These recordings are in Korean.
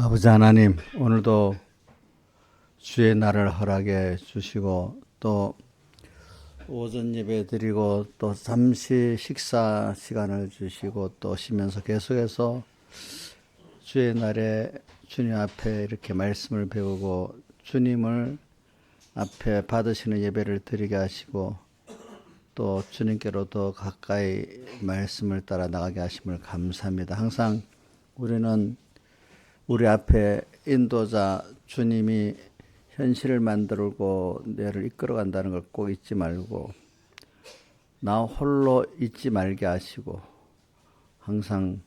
아버지 하나님, 오늘도 주의 날을 허락해 주시고 또 오전 예배 드리고 또 잠시 식사 시간을 주시고 또 쉬면서 계속해서 주의 날에 주님 앞에 이렇게 말씀을 배우고 주님을 앞에 받으시는 예배를 드리게 하시고 또 주님께로 더 가까이 말씀을 따라 나가게 하심을 감사합니다. 항상 우리는 우리 앞에 인도자 주님이 현실을 만들고 내를 이끌어 간다는 걸 꼭 잊지 말고 나 홀로 잊지 말게 하시고 항상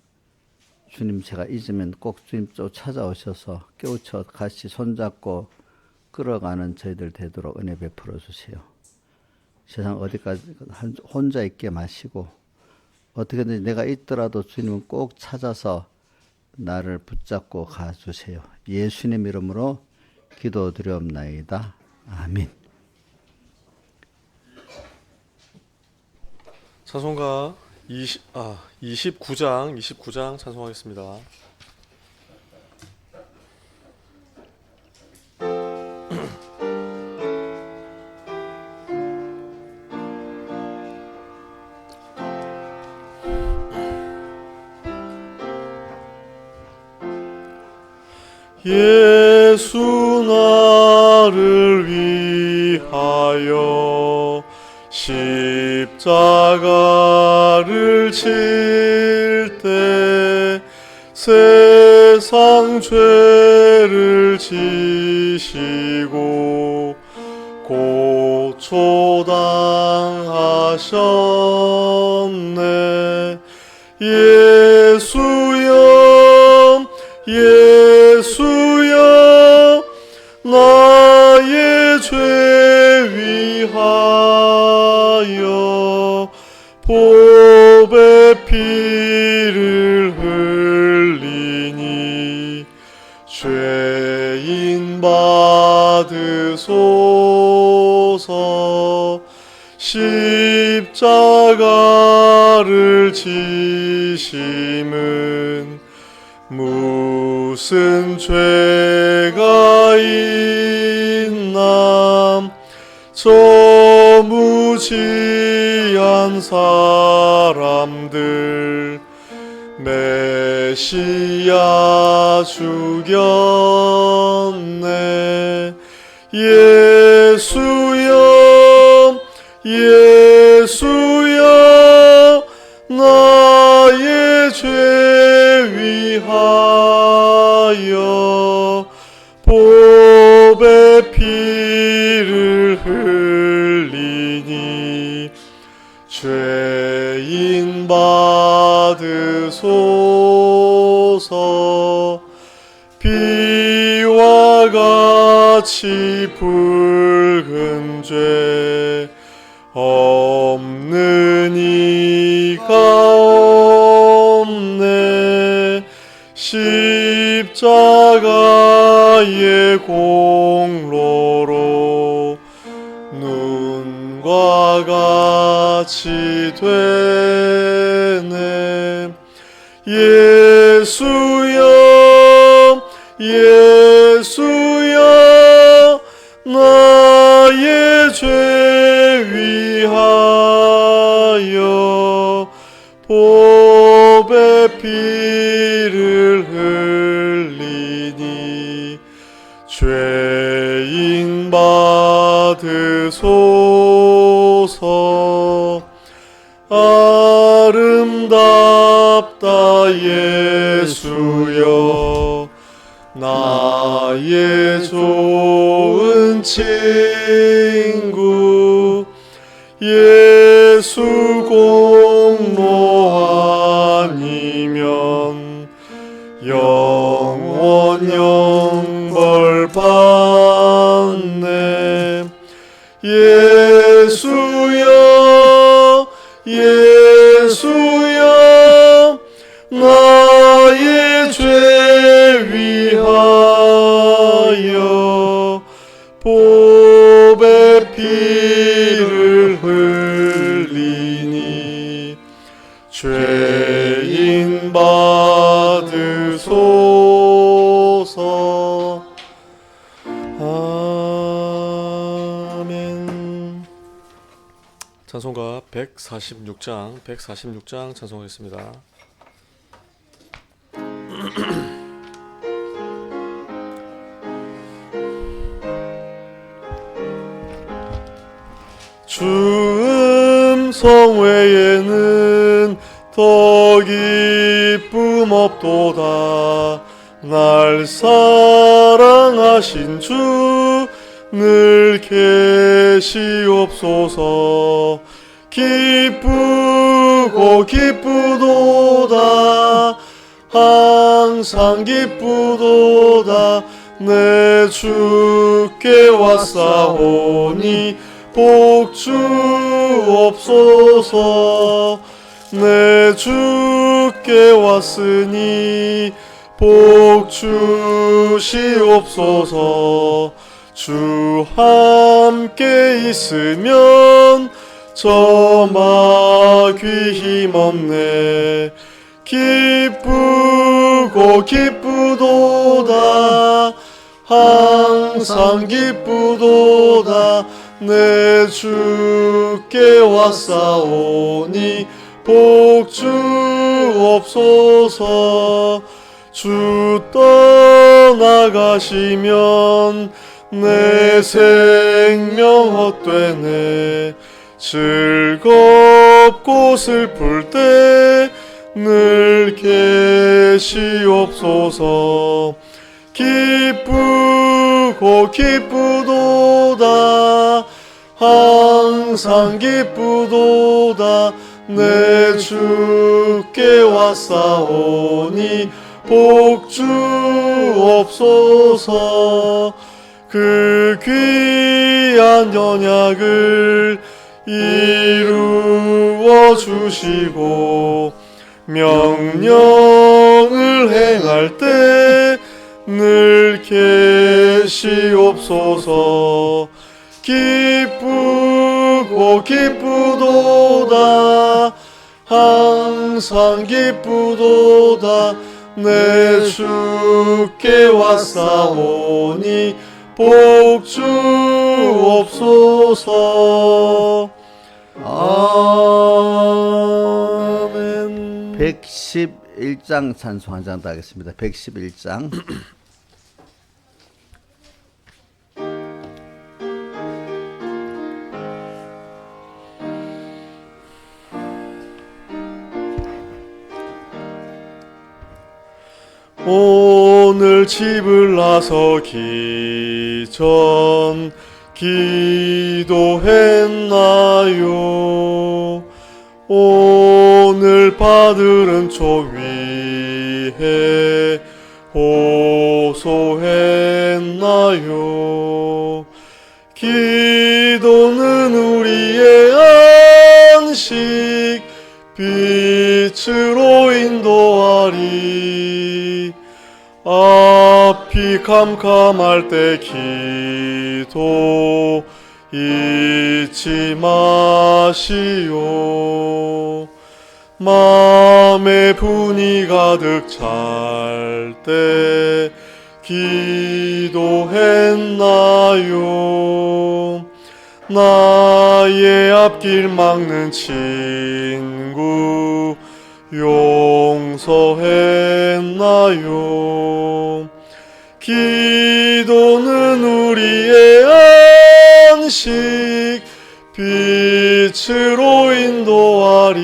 주님 제가 잊으면 꼭 주님 또 찾아오셔서 깨우쳐 같이 손잡고 끌어가는 저희들 되도록 은혜 베풀어 주세요. 세상 어디까지 혼자 있게 마시고 어떻게든 내가 있더라도 주님은 꼭 찾아서 나를 붙잡고 가주세요. 예수님 이름으로 기도드리옵나이다. 아멘. 찬송가 29장 찬송하겠습니다. 예수 나를 위하여 십자가를 칠 때 세상 죄를 지시고 고초당하셨네. 예수여 나의 죄 위하여 보배 피를 흘리니 죄인 받으소서. 십자가를 지심은 무슨 죄가 있나. 저 무지한 사람들 메시아 죽였네. 예수여 나의 죄 위하여 보배 피를 흘리니 죄인 받으소서. 비와 같이 붉은 죄 없는 이가 없네. 십자가의 공로로 눈과 같이 되네. 예수여 나의 죄 위하여 보배 피를 흘리니 죄인 받으소서. 아름답다 예수여 나의 좋은 친구. 예수 공로 아니면 영원 영벌 받네. 예수여 나의 죄 위하여 보배 피를 흘리니 죄인 받으소서. 146장 찬송하겠습니다. 주 음성 외에는 더 기쁨 없도다. 날 사랑하신 주 늘 계시옵소서. 기쁘고 기쁘도다. 항상 기쁘도다. 내 주께 왔사오니 복 주옵소서. 내 주께 왔으니 복 주시옵소서. 주 함께 있으면 저마귀 힘없네. 기쁘고 기쁘도다. 항상 기쁘도다. 내 주께 왔사오니 복 주옵소서. 주 떠나가시면 내 생명 헛되네. 즐겁고 슬플 때 늘 계시옵소서. 기쁘고 기쁘도다. 항상 기쁘도다. 내 주께 왔사오니 복 주옵소서. 그 귀한 언약을 이루어 주시고 명령을 행할 때 늘 계시옵소서. 기쁘고 기쁘도다. 항상 기쁘도다. 내 주께 왔사오니 복 주옵소서. 아멘. 111장 찬송 한 장 더 하겠습니다. 111장. 오늘 집을 나서기 전 기도했나요? 오늘 받을 은총 위해 호소했나요? 기도는 우리의 안식 빛으로 인도하리. 앞이 캄캄할 때 기도 잊지 마시오. 마음에 분이 가득 찰 때 기도했나요? 나의 앞길 막는 친구 용서했나요? 기도는 우리의 안식 빛으로 인도하리.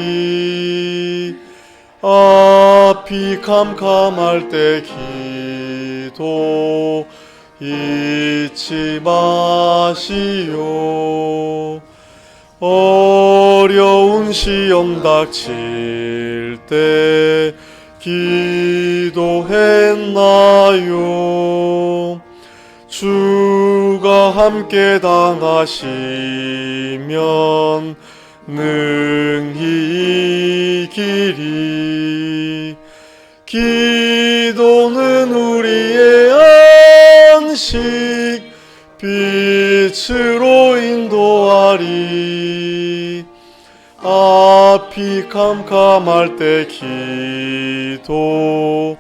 앞이 캄캄할 때 기도 잊지 마시오. 어려운 시험 닥칠 때 기도했나요? 주가 함께 당하시면 능히 이기리. 기도는 우리의 안식 빛으로 인도하리. 앞이 캄캄할 때 기도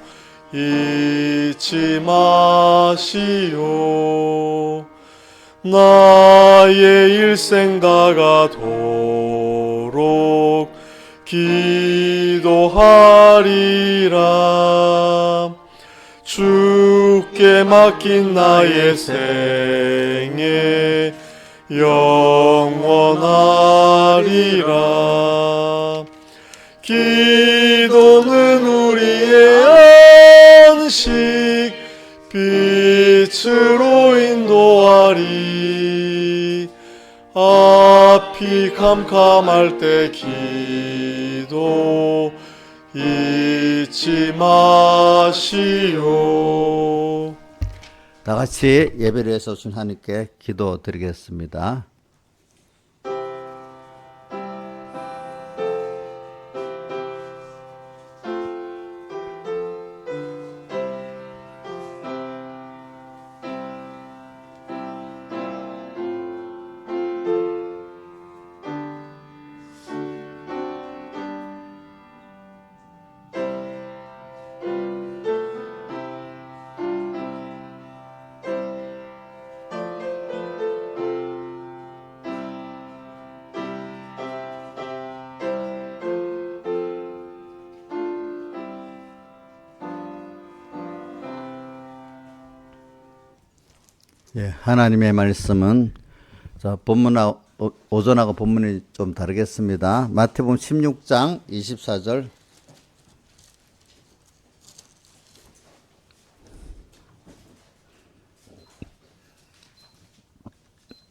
잊지 마시오. 나의 일생 다가도록 있도록 기도하리라. 주께 맡긴 나의 생애 영원하리라. 기도는 우리의 안식 빛으로 인도하리. 앞이 캄캄할 때 기도 잊지 마시오. 다 같이 예배를 위해서 준 하나님께 기도 드리겠습니다. 예, 하나님의 말씀은 자, 본문하고 오전하고 본문이 좀 다르겠습니다. 마태복음 16장 24절.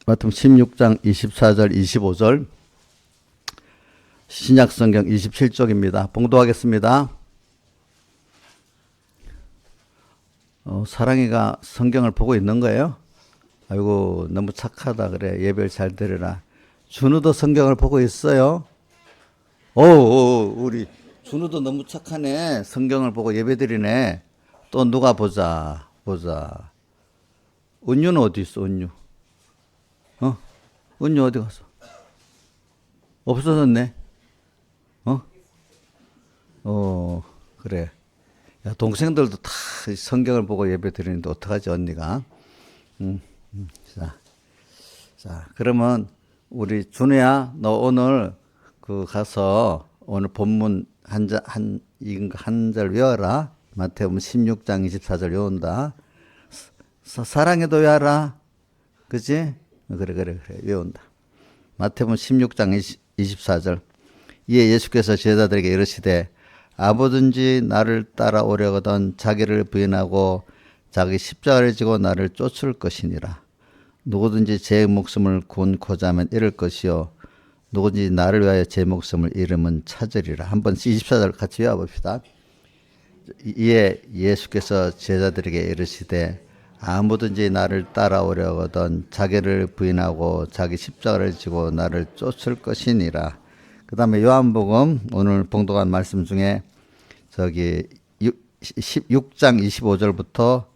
마태복음 16장 24절 25절. 신약성경 27쪽입니다. 봉독하겠습니다. 사랑이가 성경을 보고 있는 거예요? 아이고 너무 착하다. 그래, 예배를 잘 드려라. 준우도 성경을 보고 있어요. 우리 준우도 너무 착하네. 성경을 보고 예배 드리네. 또 누가 보자. 은유는 어디 있어? 은유 어디 갔어? 없어졌네. 그래. 야, 동생들도 다 성경을 보고 예배 드리는데 어떡하지, 언니가? 자, 그러면 우리 준우야, 너 오늘 가서 오늘 본문 한 절 외워라. 마태복음 16장 24절 외운다. 사랑해도 외워라. 그치? 그래, 외운다. 마태복음 16장 24절. 이에 예수께서 제자들에게 이르시되 아무든지 나를 따라오려거든 자기를 부인하고 자기 십자가를 지고 나를 쫓을 것이니라. 누구든지 제 목숨을 구원코자 하면 잃을 것이요 누구든지 나를 위하여 제 목숨을 잃으면 찾으리라. 한번 24절 같이 외워봅시다. 이에 예수께서 제자들에게 이르시되 아무든지 나를 따라오려거든 자기를 부인하고 자기 십자가를 지고 나를 쫓을 것이니라. 그 다음에 요한복음 오늘 봉독한 말씀 중에 16장 25절부터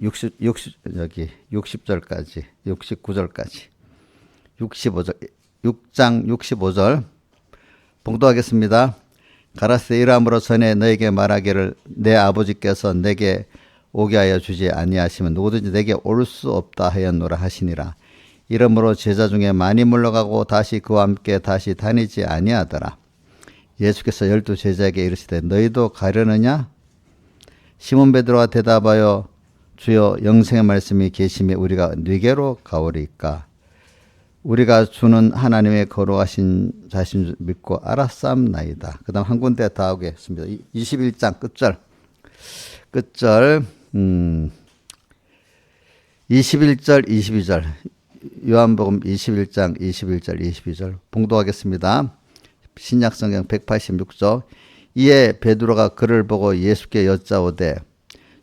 60절까지 69절까지 65절 6장 65절 봉독하겠습니다. 가라사대 이러함으로 전에 너에게 말하기를 내 아버지께서 내게 오게 하여 주지 아니하시면 누구든지 내게 올 수 없다 하였노라 하시니라. 이러므로 제자 중에 많이 물러가고 다시 그와 함께 다시 다니지 아니하더라. 예수께서 12 제자에게 이르시되 너희도 가려느냐? 시몬 베드로가 대답하여 주여 영생의 말씀이 계시매 우리가 네게로 가오리까? 우리가 주는 하나님의 거룩하신 자신 믿고 알았사옵나이다. 그 다음 한 군데 더 하겠습니다. 21장 끝절 21절 22절 요한복음 21장 21절 22절 봉독하겠습니다. 신약성경 186쪽. 이에 베드로가 그를 보고 예수께 여짜오되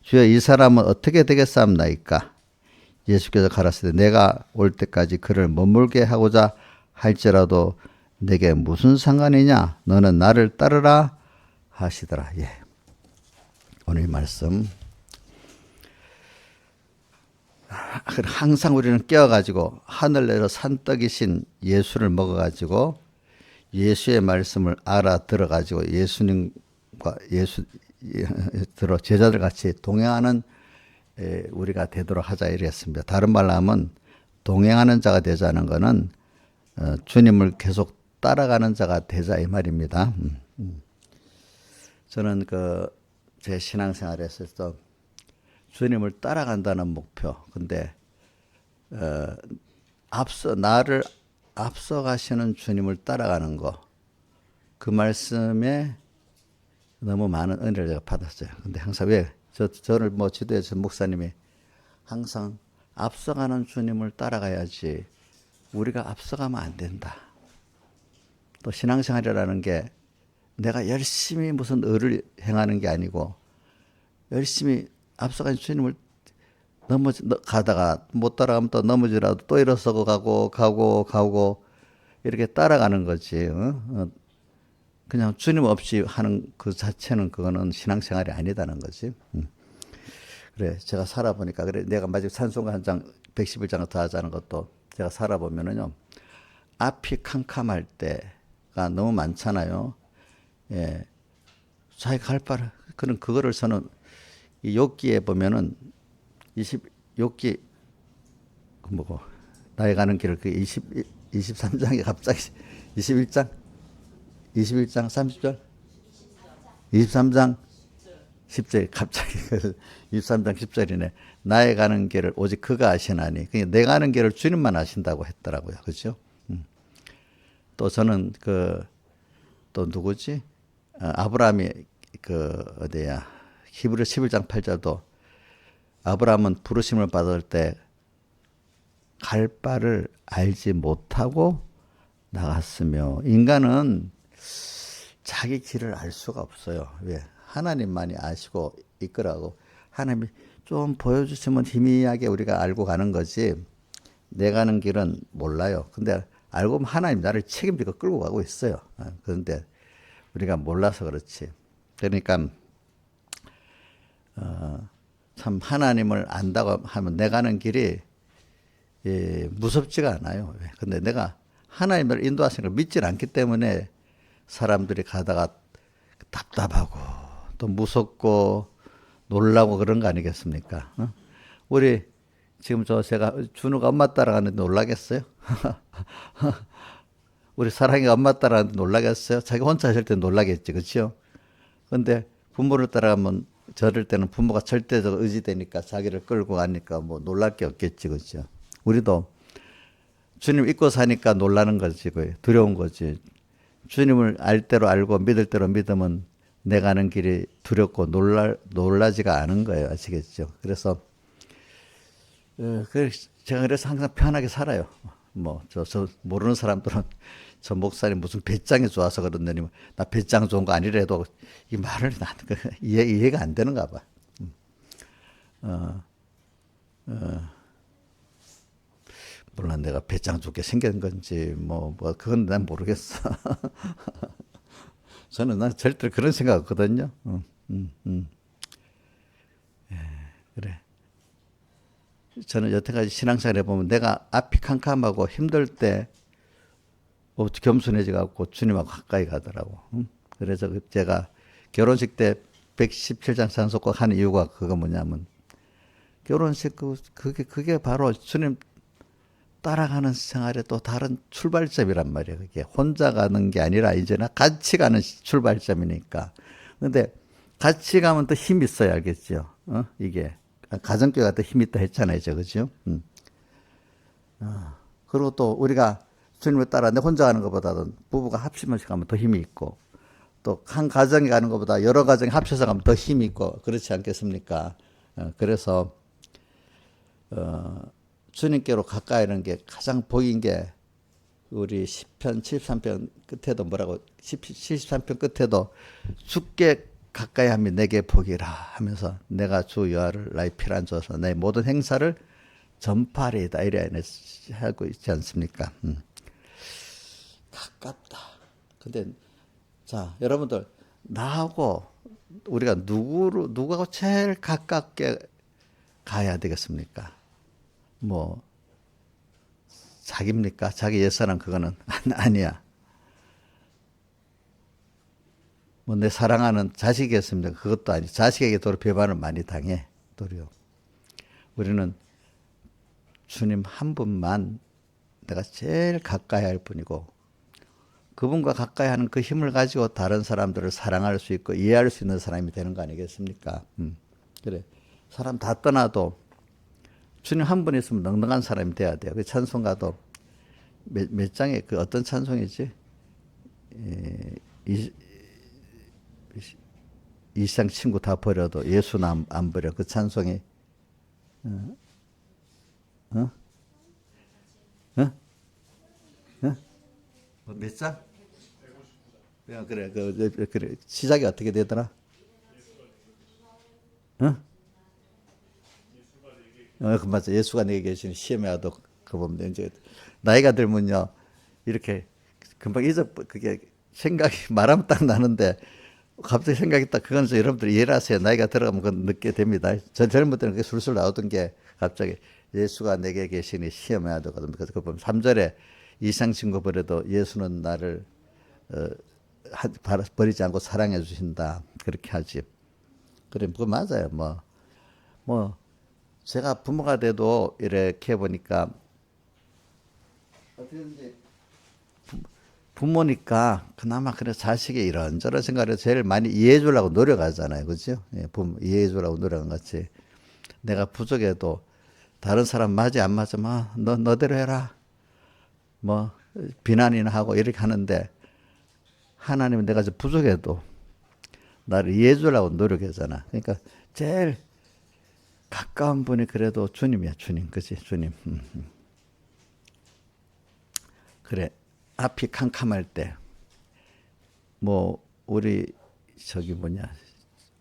주여 이 사람은 어떻게 되겠사옵나이까? 예수께서 가라사대 내가 올 때까지 그를 머물게 하고자 할지라도 내게 무슨 상관이냐? 너는 나를 따르라 하시더라. 예. 오늘 말씀 항상 우리는 깨어가지고 하늘내려 산떡이신 예수를 먹어가지고 예수의 말씀을 알아들어가지고 예수님과 제자들 같이 동행하는 우리가 되도록 하자 이랬습니다. 다른 말로 하면 동행하는 자가 되자는 것은 주님을 계속 따라가는 자가 되자 이 말입니다. 저는 제 신앙생활에서 주님을 따라간다는 목표. 근데 나를 앞서가시는 주님을 따라가는 거. 그 말씀에 너무 많은 은혜를 제가 받았어요. 근데 항상 저를 지도해 준 목사님이 항상 앞서가는 주님을 따라가야지 우리가 앞서가면 안 된다. 또 신앙생활이라는 게 내가 열심히 무슨 의를 행하는 게 아니고 열심히 앞서가는 주님을 가다가 못 따라가면 또 넘어지라도 또 일어서고 가고 이렇게 따라가는 거지. 그냥 주님 없이 하는 그 자체는 그거는 신앙생활이 아니다는 거지. 그래 제가 살아보니까 그래 내가 마지막 찬송가 한 장 111장을 더 하자는 것도 제가 살아보면은요 앞이 캄캄할 때가 너무 많잖아요. 예, 자기가 갈 바를 그거를 저는 이 욥기에 보면은 욥기 뭐고 나의 가는 길을 23장에 갑자기 21장 30절 23장 10절 갑자기 23장 10절이네. 나의 가는 길을 오직 그가 아시나니. 그러니까 내 가는 길을 주님만 아신다고 했더라고요. 그렇죠? 또 저는 또 누구지? 아브라함이 어디야? 히브리 11장 8절도 아브라함은 부르심을 받을 때 갈 바를 알지 못하고 나갔으며 인간은 자기 길을 알 수가 없어요. 왜? 하나님만이 아시고 이끌어가고 하나님이 좀 보여주시면 희미하게 우리가 알고 가는 거지 내 가는 길은 몰라요. 근데 알고 보면 하나님 나를 책임지고 끌고 가고 있어요. 그런데 우리가 몰라서 그렇지. 그러니까 참 하나님을 안다고 하면 내 가는 길이 무섭지가 않아요. 근데 내가 하나님을 인도하시는 걸 믿질 않기 때문에 사람들이 가다가 답답하고 또 무섭고 놀라고 그런 거 아니겠습니까? 우리 지금 제가 준우가 엄마 따라가는데 놀라겠어요? 우리 사랑이가 엄마 따라가는데 놀라겠어요? 자기 혼자 하실 때 놀라겠지, 그렇죠? 근데 부모를 따라가면 저럴 때는 부모가 절대적 의지되니까 자기를 끌고 가니까 뭐 놀랄 게 없겠지, 그렇죠? 우리도 주님 잊고 사니까 놀라는 거지, 두려운 거지. 주님을 알 대로 알고 믿을 대로 믿으면 내 가는 길이 두렵고 놀라지가 않은 거예요. 아시겠죠? 그래서 제가 그래서 항상 편하게 살아요. 저 모르는 사람들은 저 목사님 무슨 배짱이 좋아서 그런다니 나 배짱 좋은 거 아니래도 이 말을 나는 이해가 안 되는가 봐. 물론 내가 배짱 좋게 생긴 건지 그건 난 모르겠어. 난 절대 그런 생각 없거든요. 그래. 저는 여태까지 신앙생활 해보면 내가 앞이 캄캄하고 힘들 때 겸손해져 갖고 주님하고 가까이 가더라고. 그래서 제가 결혼식 때 117장 찬송 꼭 하는 이유가 그거 뭐냐면 결혼식 그게 바로 주님 따라가는 생활의 또 다른 출발점이란 말이에요. 그게 혼자 가는 게 아니라 이제는 같이 가는 출발점이니까. 근데 같이 가면 더 힘이 있어야 알겠죠. 이게 가정교회가 더 힘이 있다 했잖아요, 그죠? 그리고 또 우리가 주님을 따라 내 혼자 가는 것보다는 부부가 합심해서 가면 더 힘이 있고 또 한 가정이 가는 것보다 여러 가정이 합쳐서 가면 더 힘이 있고 그렇지 않겠습니까? 그래서 주님께로 가까이 하는 게 가장 복인 게 우리 시편 73편 끝에도 뭐라고 73편 끝에도 주께 가까이 하면 내게 복이라 하면서 내가 주 여호와를 나의 피란 줘서 내 모든 행사를 전파하리이다 이래 하고 있지 않습니까? 가깝다. 근데 자 여러분들 나하고 우리가 누구하고 제일 가깝게 가야 되겠습니까? 자기입니까? 자기 옛사람 그거는 아니야. 내 사랑하는 자식이겠습니까? 그것도 아니. 자식에게 도리어 배반을 많이 당해. 도리어. 우리는 주님 한 분만 내가 제일 가까이 할 분이고 그분과 가까이 하는 그 힘을 가지고 다른 사람들을 사랑할 수 있고 이해할 수 있는 사람이 되는 거 아니겠습니까? 그래. 사람 다 떠나도 주님 한 분 있으면 넉넉한 사람이 돼야 돼요. 그 찬송가도 몇 장에 그 어떤 찬송이지? 이 세상 친구 다 버려도 예수는 안 버려. 그 찬송이 어? 어? 어? 몇 장? 그래, 그래. 시작이 어떻게 되더라? 어? 그 맞아. 예수가 내게 계시는 시험에 와도 그 보면 이제 나이가 들면요 이렇게 금방 그게 생각이 말하면 딱 나는데 갑자기 생각이 딱 그건 여러분들 이해하세요. 나이가 들어가면 그건 늦게 됩니다. 전 젊을 때는 그게 술술 나오던 게 갑자기 예수가 내게 계시니 시험에 와도 그래서 그 보면 3절에 이상 친구 버려도 예수는 나를 버리지 않고 사랑해 주신다. 그렇게 하지. 그래, 그거 맞아요. 뭐, 제가 부모가 돼도 이렇게 보니까, 어떻게든지 부모니까 그나마 그래 자식이 이런저런 생각을 제일 많이 이해해 주려고 노력하잖아요. 그죠? 예, 부모 이해해 주려고 노력한 것 같이. 내가 부족해도 다른 사람 맞이 안 맞으면 너대로 해라. 뭐, 비난이나 하고 이렇게 하는데, 하나님은 내가 부족해도 나를 이해해 주려고 노력하잖아. 그러니까 제일 가까운 분이 그래도 주님이야, 주님. 그치, 주님. 그래. 앞이 캄캄할 때, 우리,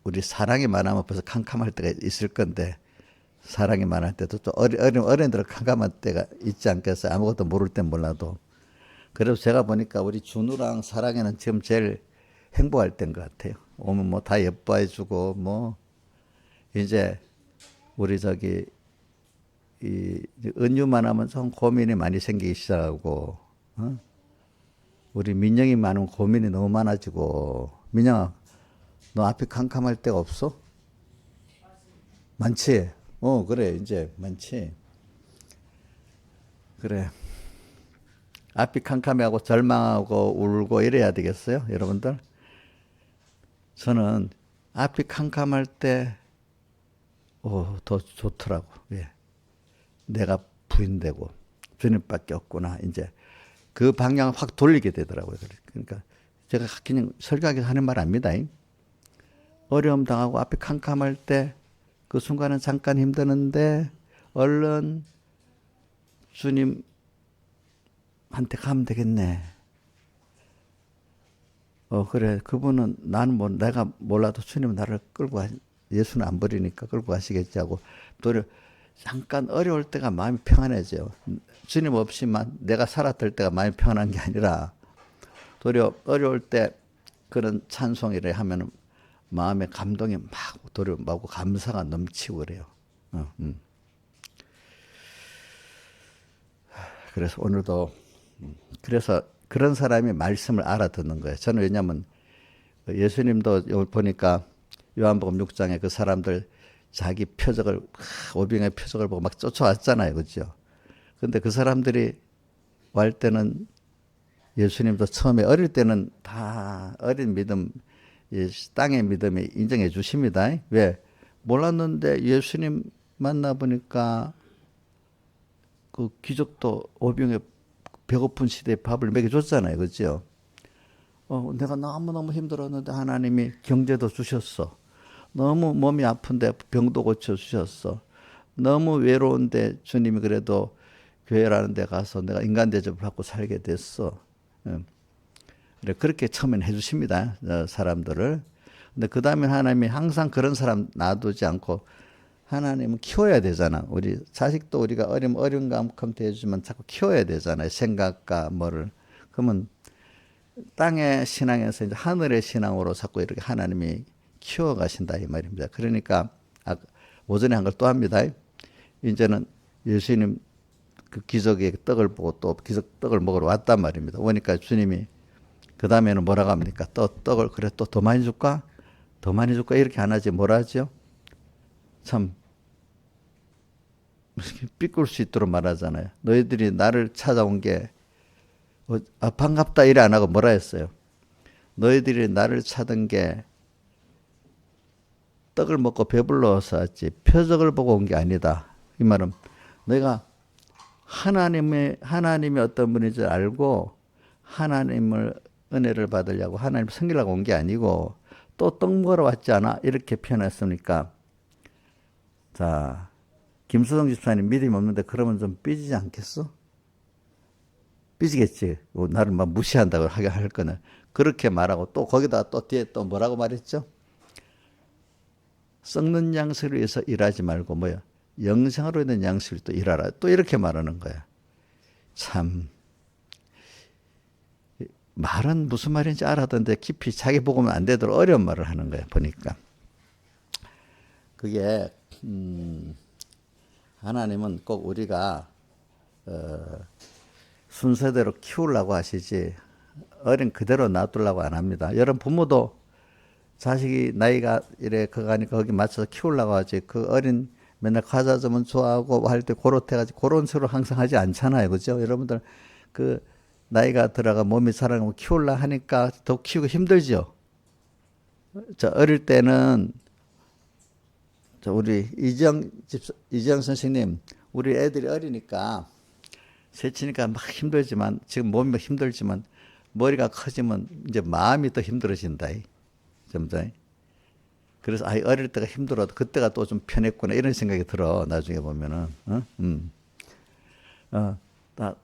우리 사랑이 많으면 벌써 캄캄할 때가 있을 건데, 사랑이 많을 때도 또 어린이들 캄캄한 때가 있지 않겠어요? 아무것도 모를 땐 몰라도. 그래서 제가 보니까 우리 준우랑 사랑이는 지금 제일 행복할 때인 것 같아요. 오면 다 예뻐해 주고, 이제, 우리 이 은유만 하면 좀 고민이 많이 생기기 시작하고, 우리 민영이 많으면 고민이 너무 많아지고, 민영아, 너 앞이 캄캄할 때가 없어? 많지? 그래, 이제 많지. 그래. 앞이 캄캄해하고 절망하고 울고 이래야 되겠어요, 여러분들? 저는 앞이 캄캄할 때, 더 좋더라고. 예. 내가 부인되고 주님밖에 없구나. 이제 그 방향을 확 돌리게 되더라고요. 그러니까 제가 그냥 설교하기 하는 말 아닙니다. 어려움 당하고 앞이 캄캄할 때 그 순간은 잠깐 힘드는데 얼른 주님한테 가면 되겠네. 그래. 그분은 나는 내가 몰라도 주님은 나를 예수는 안 버리니까 끌고 가시겠지 하고 또 잠깐 어려울 때가 마음이 평안해져요. 주님 없이만 내가 살았을 때가 마음이 평안한 게 아니라 도리어 어려울 때 그런 찬송이를 하면 마음에 감동이 막 도려하고 감사가 넘치고 그래요. 그래서 오늘도 그래서 그런 사람이 말씀을 알아듣는 거예요. 저는 왜냐하면 예수님도 보니까 요한복음 6장에 그 사람들 자기 표적을 오병의 표적을 보고 막 쫓아왔잖아요. 그렇죠? 근데 그 사람들이 할 때는 예수님도 처음에 어릴 때는 다 어린 믿음, 땅의 믿음이 인정해 주십니다. 왜? 몰랐는데 예수님 만나보니까 그 기적도 오병의 배고픈 시대에 밥을 먹여줬잖아요. 그렇죠? 내가 너무너무 힘들었는데 하나님이 경제도 주셨어. 너무 몸이 아픈데 병도 고쳐주셨어. 너무 외로운데 주님이 그래도 교회라는 데 가서 내가 인간 대접을 받고 살게 됐어. 그렇게 처음엔 해주십니다. 사람들을. 근데 그 다음에 하나님이 항상 그런 사람 놔두지 않고 하나님은 키워야 되잖아. 우리 자식도 우리가 어린 감큼 대해주면 자꾸 키워야 되잖아요. 생각과 뭐를. 그러면 땅의 신앙에서 이제 하늘의 신앙으로 자꾸 이렇게 하나님이 키워가신다 이 말입니다. 그러니까 오전에 한 걸 또 합니다. 이제는 예수님 그 기적의 떡을 보고 또 기적 떡을 먹으러 왔단 말입니다. 오니까 주님이 그 다음에는 뭐라고 합니까? 또 떡을 그래 또 더 많이 줄까? 더 많이 줄까? 이렇게 안 하지 뭐라 하죠? 참 비꿀 수 있도록 말하잖아요. 너희들이 나를 찾아온 게 반갑다 이래 안 하고 뭐라 했어요? 너희들이 나를 찾은 게 떡을 먹고 배불러서 왔지 표적을 보고 온 게 아니다. 이 말은 너희가 하나님이 어떤 분인지 알고 하나님을 은혜를 받으려고 하나님 섬기려고 온 게 아니고 또 떡 먹으러 왔지 않아? 이렇게 표현했으니까 자 김수동 집사님 믿음이 없는데 그러면 좀 삐지지 않겠어? 삐지겠지. 나를 막 무시한다고 하게 할 거는 그렇게 말하고 또 거기다 또 뒤에 또 뭐라고 말했죠? 썩는 양식을 위해서 일하지 말고 뭐야? 영생으로 있는 양식을 또 일하라. 또 이렇게 말하는 거야. 참 말은 무슨 말인지 알았던데 깊이 자기 복음은 안 되도록 어려운 말을 하는 거야. 보니까 그게 하나님은 꼭 우리가 순서대로 키우려고 하시지 어린 그대로 놔두려고 안 합니다. 여러분 부모도 자식이 나이가 이래 그가니까 거기 맞춰서 키우려고 하지 그 어린 맨날 과자 주면 좋아하고 할 때 고렇해가지고 그런 식으로 항상 하지 않잖아요. 그죠? 여러분들 그 나이가 들어가 몸이 자라고 키우려 하니까 더 키우기 힘들죠. 저 어릴 때는 우리 이지영 선생님 우리 애들이 어리니까 세치니까 막 힘들지만 지금 몸이 힘들지만 머리가 커지면 이제 마음이 더 힘들어진다. 점점. 그래서 아이 어릴 때가 힘들어도 그때가 또 좀 편했구나 이런 생각이 들어 나중에 보면은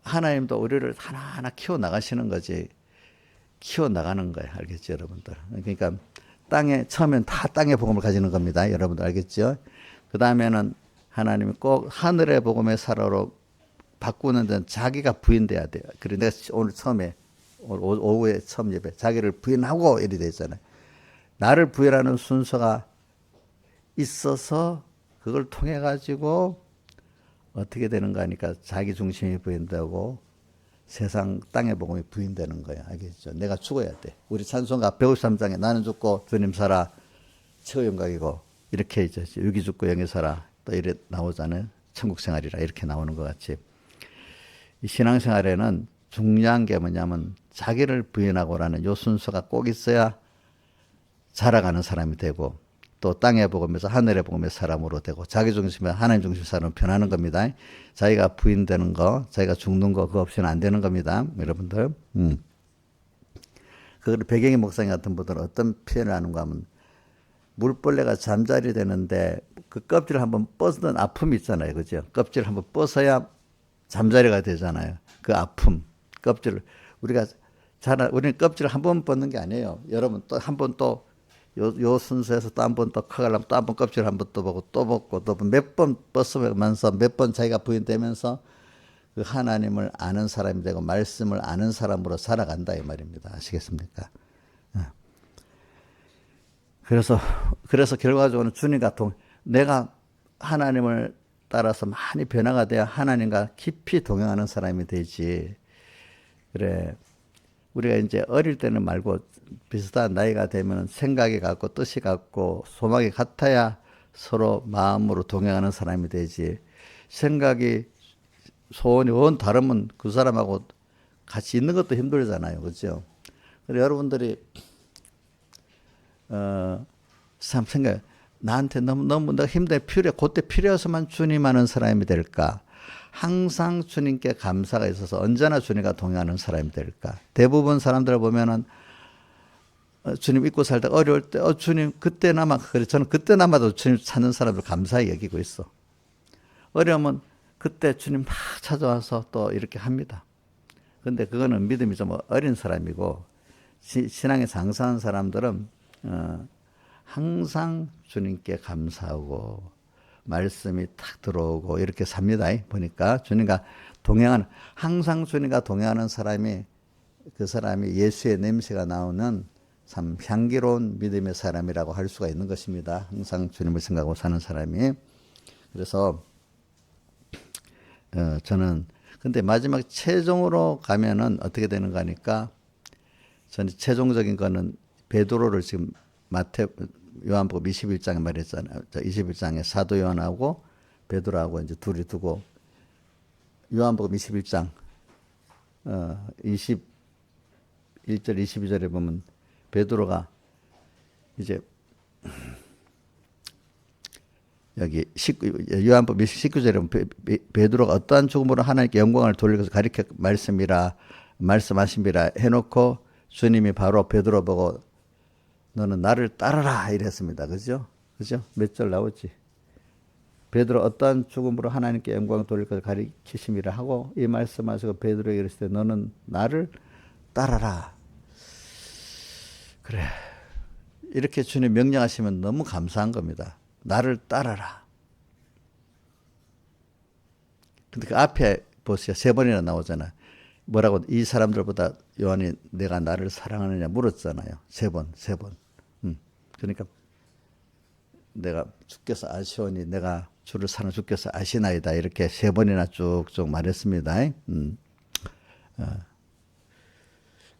하나님도 우리를 하나하나 키워 나가시는 거지 키워 나가는 거예요. 알겠죠, 여러분들? 그러니까 처음엔 다 땅의 복음을 가지는 겁니다. 여러분들 알겠죠? 그 다음에는 하나님이 꼭 하늘의 복음의 사로로 바꾸는 데는 자기가 부인돼야 돼요. 그래 내가 오늘 처음에 오후에 처음 예배 자기를 부인하고 이래 되잖아요. 나를 부인하는 순서가 있어서 그걸 통해 가지고 어떻게 되는가 하니까 자기 중심이 부인되고 세상 땅의 복음이 부인되는 거야. 알겠죠? 내가 죽어야 돼. 우리 찬송가 153장에 나는 죽고 주님 살아 최후 영광이고 이렇게 있죠. 육이 죽고 영이 살아 또 이래 나오잖아요. 천국 생활이라 이렇게 나오는 것 같이 이 신앙생활에는 중요한 게 뭐냐면 자기를 부인하고라는 요 순서가 꼭 있어야 자라가는 사람이 되고 또 땅의 복음에서 하늘의 복음의 사람으로 되고 자기 중심에 하나님 중심 사람으로 변하는 겁니다. 자기가 부인되는 거, 자기가 죽는 거 그거 없이는 안 되는 겁니다. 여러분들. 그걸 배경의 목사님 같은 분들은 어떤 표현을 하는가 하면 물벌레가 잠자리 되는데 그 껍질을 한번 벗는 아픔이 있잖아요. 그죠? 껍질을 한번 벗어야 잠자리가 되잖아요. 그 아픔, 껍질을 우리는 껍질을 한 번 벗는 게 아니에요. 여러분 또 한 번 또 요 순서에서 또 한 번 또 커가려면 또 한 번 껍질 한 번 또 보고 또 벗고 또 몇 번 벗으면서 몇 번 자기가 부인되면서 그 하나님을 아는 사람이 되고 말씀을 아는 사람으로 살아간다 이 말입니다. 아시겠습니까? 그래서 결과적으로는 주님과 내가 하나님을 따라서 많이 변화가 돼야 하나님과 깊이 동행하는 사람이 되지. 그래. 우리가 이제 어릴 때는 말고 비슷한 나이가 되면 생각이 같고 뜻이 같고 소망이 같아야 서로 마음으로 동행하는 사람이 되지. 생각이 소원이 원 다르면 그 사람하고 같이 있는 것도 힘들잖아요. 그죠? 그래서 여러분들이 참 나한테 너무 내가 힘들어 그때 필요해서만 주님 하는 사람이 될까? 항상 주님께 감사가 있어서 언제나 주님과 동행하는 사람이 될까? 대부분 사람들을 보면은 주님 믿고 살다 어려울 때 주님 그때나마 그래 저는 그때나마도 주님 찾는 사람을 감사히 여기고 있어. 어려우면 그때 주님 막 찾아와서 또 이렇게 합니다. 근데 그거는 믿음이 좀 어린 사람이고 신앙에 장사한 사람들은 항상 주님께 감사하고 말씀이 탁 들어오고 이렇게 삽니다. 보니까 주님과 항상 주님과 동행하는 사람이 그 사람이 예수의 냄새가 나오는 참 향기로운 믿음의 사람이라고 할 수가 있는 것입니다. 항상 주님을 생각하고 사는 사람이. 그래서 저는 근데 마지막 최종으로 가면은 어떻게 되는가 하니까 저는 최종적인 거는 베드로를 지금 요한복음 21장에 말했잖아요. 21장에 사도 요한하고 베드로하고 이제 둘이 두고 요한복음 21장 21절 22절에 보면 베드로가 이제 여기 요한복음 19절에 보면 베드로가 어떠한 죽음으로 하나님께 영광을 돌리고서 가리켜 말씀하심이라 해놓고 주님이 바로 베드로 보고 너는 나를 따르라 이랬습니다. 그죠? 그죠? 몇 절 나오지? 베드로 어떠한 죽음으로 하나님께 영광을 돌릴 것을 가리키심이라 하고 이 말씀하시고 베드로에게 이르실 때 너는 나를 따라라. 그래. 이렇게 주님 명령하시면 너무 감사한 겁니다. 나를 따라라. 근데 그 앞에 보세요. 3번이나 나오잖아요. 뭐라고 이 사람들보다 요한이 내가 나를 사랑하느냐 물었잖아요. 3번. 그러니까 내가 주께서 아시오니 내가 주를 사랑 주께서 아시나이다 이렇게 3번이나 쭉쭉 말했습니다.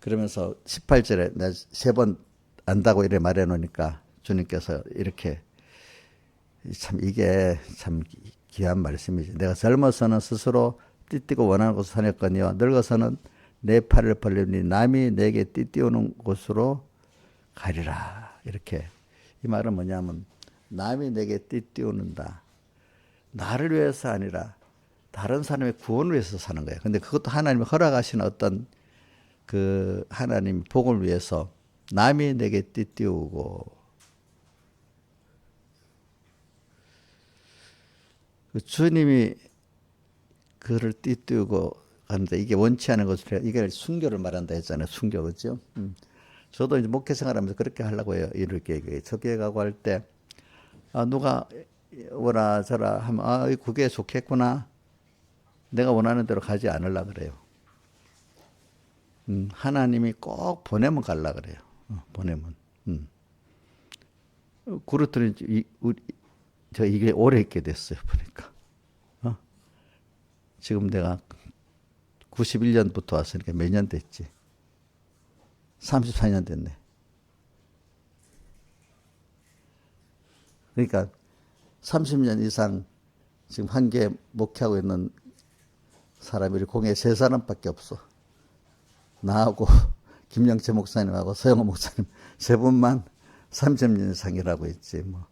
그러면서 18절에 내가 3번 안다고 이렇게 말해 놓으니까 주님께서 이렇게 참 이게 참 귀한 말씀이지. 내가 젊어서는 스스로 띠띠고 원하는 곳을 다녔거니와 늙어서는 내 팔을 벌리니 남이 내게 띠띠오는 곳으로 가리라. 이렇게 이 말은 뭐냐면 남이 내게 띠띠오는다. 나를 위해서 아니라 다른 사람의 구원을 위해서 사는 거예요. 근데 그것도 하나님이 허락하시는 어떤 그 하나님 복을 위해서 남이 내게 띠띠오고 그 주님이 그를 띠띠우고 하는데 이게 원치 않은 것을 이게 순교를 말한다 했잖아요. 순교 그렇죠? 저도 이제 목회 생활하면서 그렇게 하려고 해요. 이렇게 저기에 가고 할 때 누가 오라 저라 하면 그게 좋겠구나. 내가 원하는 대로 가지 않으려고 그래요. 하나님이 꼭 보내면 가려고 그래요. 보내면. 그렇더니 저 이게 오래 있게 됐어요. 보니까. 지금 내가 91년부터 왔으니까 몇 년 됐지? 34년 됐네. 그러니까 30년 이상 지금 한개 목회하고 있는 사람이 공에 3사람밖에 없어. 나하고 김영채 목사님하고 서영호 목사님 3분만 30년 이상이라고 했지. 뭐.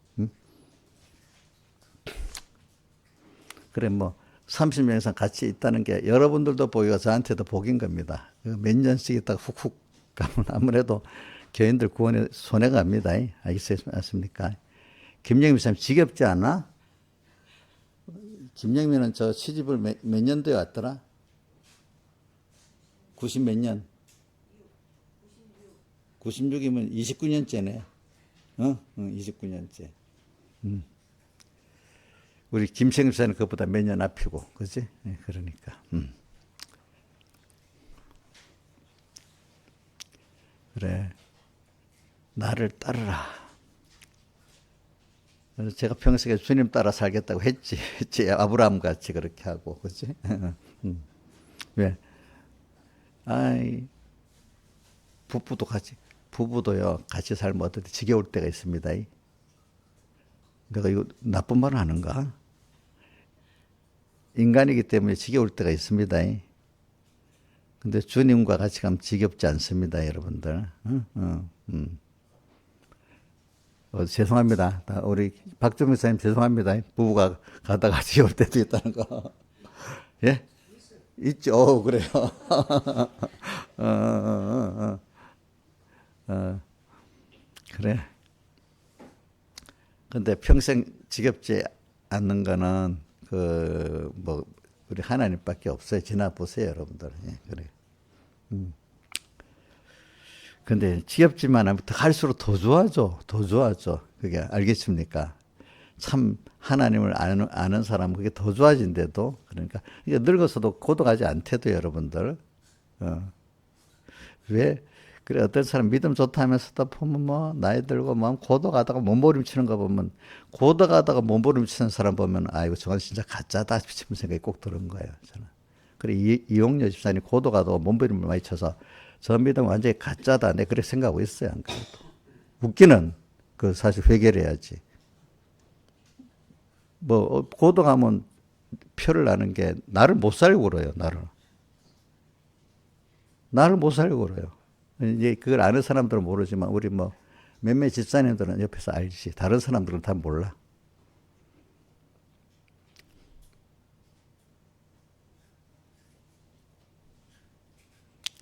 그래 뭐 30년 이상 같이 있다는 게 여러분들도 복이고 저한테도 복인 겁니다. 몇 년씩 있다가 훅훅 가면 아무래도 교인들 구원에 손해가 갑니다. 알겠습니까? 김영민 목사님 지겹지 않아? 김영민은 저 시집을 몇 년도에 왔더라? 90 몇 년? 96이면 29년째네. 29년째. 우리 김생일 목사는 그것보다 몇 년 앞이고, 그지? 그러니까. 그래. 나를 따르라. 그래서 제가 평소에 주님 따라 살겠다고 했지. 아브라함 같이 그렇게 하고, 그지? 왜? 부부도요, 같이 살면 어떻게 지겨울 때가 있습니다. 내가 이거 나쁜 말 하는가? 인간이기 때문에 지겨울 때가 있습니다. 근데 주님과 같이 가면 지겹지 않습니다, 여러분들. 죄송합니다. 우리 박정민 목사님 죄송합니다. 부부가 가다가 지겨울 때도 있다는 거. 예? 있죠. 그래요. 그래. 근데 평생 지겹지 않는 거는 우리 하나님밖에 없어요. 지나 보세요, 여러분들. 예, 그래. 근데 지겹지만 하면 갈수록 더 좋아져. 더 좋아져. 그게 알겠습니까? 참 하나님을 아는 사람은 그게 더 좋아진대도. 그러니까 이게 늙어서도 고독하지 않대도 여러분들. 왜? 그래 어떤 사람 믿음 좋다 하면서도 보면 뭐 나이 들고 뭐 고독하다가 몸부림치는 거 보면 고독하다가 몸부림치는 사람 보면 이거 저건 진짜 가짜다 싶은 생각이 꼭 드는 거예요. 저는. 그래 이용녀 집사님 고독하다가 몸부림을 많이 쳐서 저 믿음 완전히 가짜다. 내 그렇게 생각하고 있어요. 안 그래도. 웃기는 그 사실 회개를 해야지. 뭐 고독하면 표를 나는 게 나를 못 살고 그래요. 나를 못 살고 그래요. 이제 그걸 아는 사람들은 모르지만 우리 뭐 몇몇 집사님들은 옆에서 알지. 다른 사람들은 다 몰라.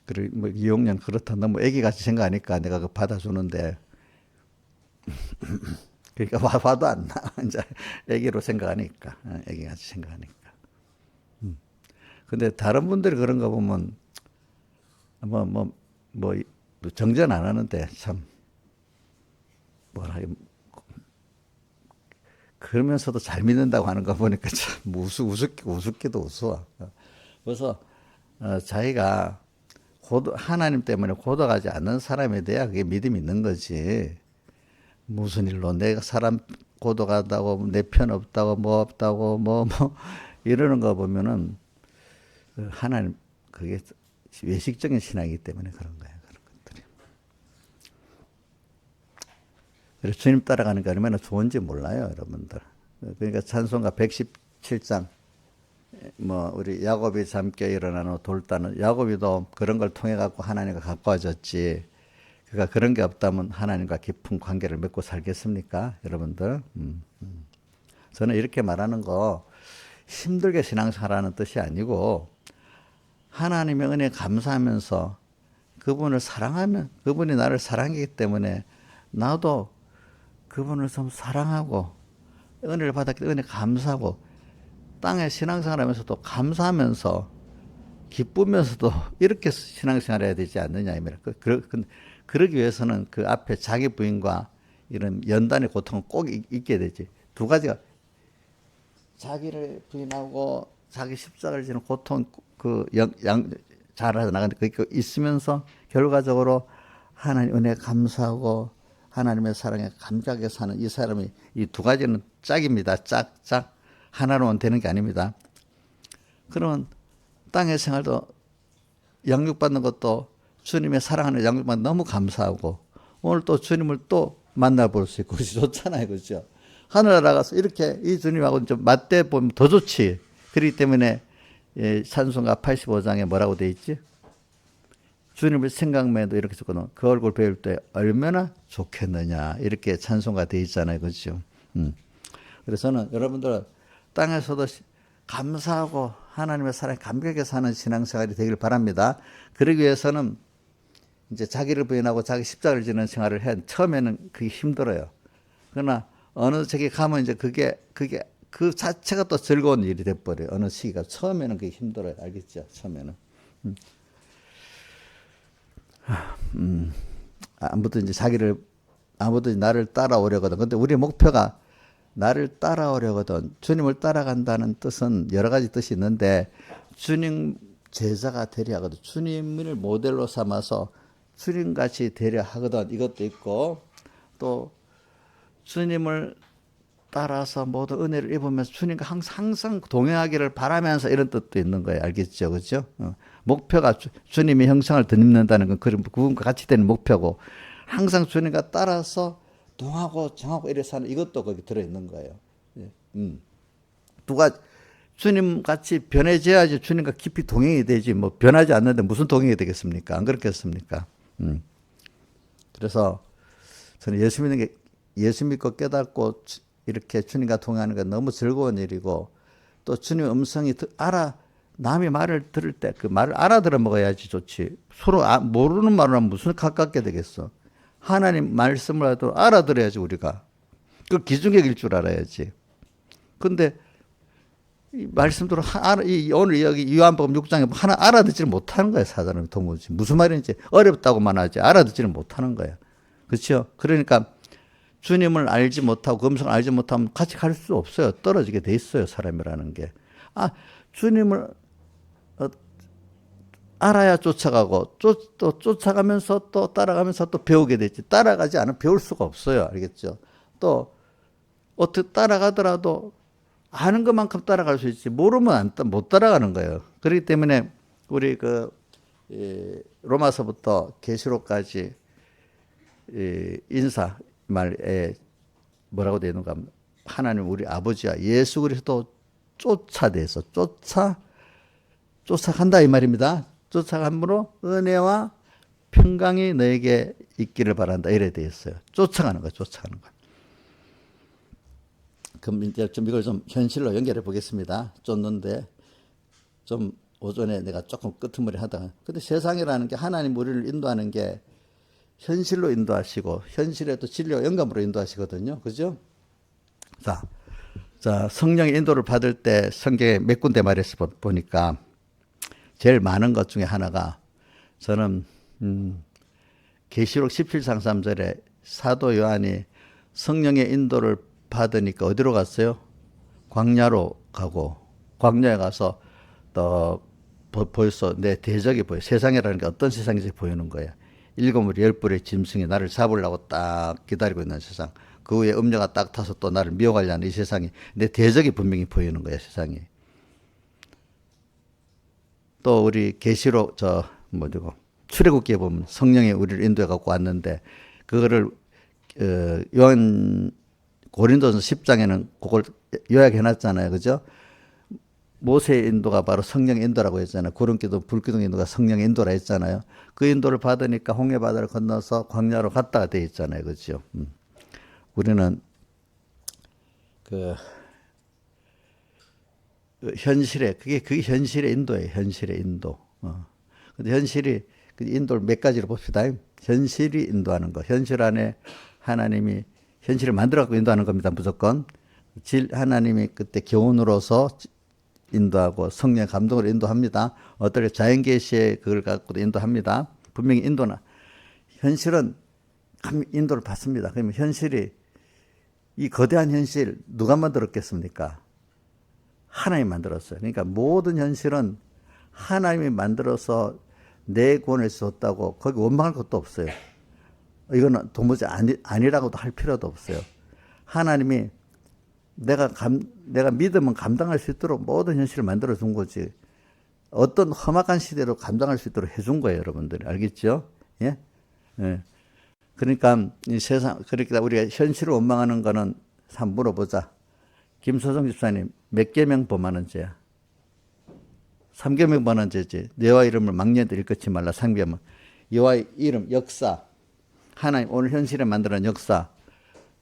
그리고 뭐 이용년 그렇다 너무 애기같이 생각하니까 내가 그 받아주는데 그러니까 와도 안 나. 이제 애기로 생각하니까 애기같이 생각하니까. 근데 다른 분들이 그런 거 보면 뭐 정전 안 하는데 참 뭐라 그러면서도 잘 믿는다고 하는 거 보니까 참 우습기도 우스워. 그래서 자기가 하나님 때문에 고독하지 않는 사람에 대해 그게 믿음이 있는 거지. 무슨 일로 내가 사람 고독하다고 내 편 없다고 뭐 없다고 뭐 이러는 거 보면은 하나님 그게 외식적인 신앙이기 때문에 그런 거예요. 그런 것들이. 그래서 주님 따라가는 게 얼마나 좋은지 몰라요, 여러분들. 그러니까 찬송가 117장 뭐 우리 야곱이 잠깨 일어나는 돌다는 야곱이도 그런 걸 통해 갖고 하나님과 가까워졌지. 그가 그런 게 없다면 하나님과 깊은 관계를 맺고 살겠습니까, 여러분들? 저는 이렇게 말하는 거 힘들게 신앙생활하는 뜻이 아니고 하나님의 은혜에 감사하면서 그분을 사랑하면 그분이 나를 사랑하기 때문에 나도 그분을 좀 사랑하고 은혜를 받았기 때문에 감사하고 땅에 신앙생활하면서도 감사하면서 기쁘면서도 이렇게 신앙생활해야 되지 않느냐 이 말이에요. 그러기 위해서는 그 앞에 자기 부인과 이런 연단의 고통은 꼭 있게 되지. 두 가지가 자기를 부인하고 자기 십자가를 지는 고통 잘해서 나가는데 그게 있으면서 결과적으로 하나님 은혜에 감사하고 하나님의 사랑에 감격하게 사는 이 사람이 이 두 가지는 짝입니다. 짝. 하나로는 되는 게 아닙니다. 그러면 땅의 생활도 양육받는 것도 주님의 사랑하는 양육받는 너무 감사하고 오늘 또 주님을 또 만나볼 수 있고 좋잖아요. 그렇죠? 하늘 나가서 이렇게 이 주님하고 좀 맞대 보면 더 좋지. 그렇기 때문에 찬송가 85장에 뭐라고 돼 있지? 주님을 생각만 해도 이렇게 적어놓은 그 얼굴 배울 때 얼마나 좋겠느냐 이렇게 찬송가 돼 있잖아요. 그렇죠? 그래서 저는 여러분들 땅에서도 감사하고 하나님의 사랑에 감격하게 사는 신앙생활이 되길 바랍니다. 그러기 위해서는 이제 자기를 부인하고 자기 십자가를 지는 생활을 해 처음에는 그게 힘들어요. 그러나 어느 저기 가면 이제 그게 그 자체가 또 즐거운 일이 돼버려요. 어느 시기가 처음에는 그게 힘들어요. 알겠죠? 처음에는. 아무도 나를 따라오려거든. 근데 우리 목표가 나를 따라오려거든. 주님을 따라간다는 뜻은 여러 가지 뜻이 있는데 주님 제자가 되려 하거든. 주님을 모델로 삼아서 주님같이 되려 하거든. 이것도 있고 또 주님을 따라서 모두 은혜를 입으면서 주님과 항상 동행하기를 바라면서 이런 뜻도 있는 거예요. 알겠죠? 그렇죠? 목표가 주님의 형상을 덧입는다는 건 그분과 같이 되는 목표고 항상 주님과 따라서 동하고 정하고 이래 사는 이것도 거기 들어있는 거예요. 누가 주님 같이 변해져야지 주님과 깊이 동행이 되지 뭐 변하지 않는데 무슨 동행이 되겠습니까? 안 그렇겠습니까? 그래서 저는 예수 믿고 깨닫고 이렇게 주님과 동행하는 건 너무 즐거운 일이고 또 주님의 음성이 남이 말을 들을 때 그 말을 알아들어 먹어야지 좋지. 서로 모르는 말을 하면 무슨 가깝게 되겠어. 하나님 말씀을 해도 알아들어야지 우리가. 그 기중객일 줄 알아야지. 근데 이 말씀대로 오늘 여기 요한복음 6장에 하나 알아듣지를 못하는 거야. 사단은 도무지. 무슨 말인지 어렵다고만 하지 알아듣지를 못하는 거야. 그렇죠? 그러니까 주님을 알지 못하고 그 음성을 알지 못하면 같이 갈 수 없어요. 떨어지게 돼 있어요. 사람이라는 게. 주님을 알아야 쫓아가고 또 쫓아가면서 또 따라가면서 또 배우게 되지. 따라가지 않으면 배울 수가 없어요. 알겠죠? 또 어떻게 따라가더라도 아는 것만큼 따라갈 수 있지 모르면 못 따라가는 거예요. 그렇기 때문에 우리 로마서부터 계시록까지 인사 말에 뭐라고 되어 있는가 하면 하나님 우리 아버지와 예수 그리스도 쫓아대서 쫓아간다 이 말입니다. 쫓아감으로 은혜와 평강이 너에게 있기를 바란다 이래 돼 있어요. 쫓아가는 거야, 쫓아가는 거. 그럼 이제 좀 이걸 좀 현실로 연결해 보겠습니다. 쫓는데 좀 오전에 내가 조금 끄트머리 하다가 근데 세상이라는 게 하나님 우리를 인도하는 게 현실로 인도하시고 현실에도 진리와 영감으로 인도하시거든요. 그죠? 자, 성령의 인도를 받을 때 성경에 몇 군데 말해서 보니까 제일 많은 것 중에 하나가 저는 계시록 17장 3절에 사도 요한이 성령의 인도를 받으니까 어디로 갔어요? 광야로 가고 광야에 가서 또 벌써 내 대적이 보여. 세상이라는 게 어떤 세상인지 보이는 거야. 일곱 무리 열 뿔의 짐승이 나를 잡으려고 딱 기다리고 있는 세상. 그 후에 음녀가 딱 타서 또 나를 미워하려는 이 세상이 내 대적이 분명히 보이는 거야, 세상이. 또 우리 계시록 출애굽기에 보면 성령이 우리를 인도해 갖고 왔는데 그거를 요한 고린도서 10장에는 그걸 요약해 놨잖아요. 그죠? 모세의 인도가 바로 성령의 인도라고 했잖아요. 구름기둥, 불기둥 인도가 성령의 인도라 했잖아요. 그 인도를 받으니까 홍해바다를 건너서 광야로 갔다가 돼 있잖아요. 그죠? 우리는 그 현실에 그게 현실의 인도예요. 현실의 인도. 근데 현실이 그 인도를 몇 가지로 봅시다. 현실이 인도하는 거. 현실 안에 하나님이 현실을 만들어 갖고 인도하는 겁니다. 무조건. 하나님이 그때 교훈으로서 인도하고 성령 감동으로 인도합니다. 어떨 자연 계시에 그걸 갖고도 인도합니다. 분명히 인도나 현실은 인도를 받습니다. 그러면 현실이 이 거대한 현실 누가 만들었겠습니까? 하나님이 만들었어요. 그러니까 모든 현실은 하나님이 만들어서 내 구원을 줬다고 거기 원망할 것도 없어요. 이거는 도무지 아니라고도 할 필요도 없어요. 하나님이 내가 믿으면 감당할 수 있도록 모든 현실을 만들어 준 거지. 어떤 험악한 시대로 감당할 수 있도록 해준 거예요, 여러분들이. 알겠죠? 예? 예. 그러니까 이 세상, 그러니까 우리가 현실을 원망하는 거는 한번 물어보자. 김소정 집사님, 몇 계명 범하는 죄야? 3계명 범하는 죄지. 여호와 이름을 망령들 일컫지 말라. 3계명. 여호와 이름, 역사. 하나님 오늘 현실에 만드는 역사.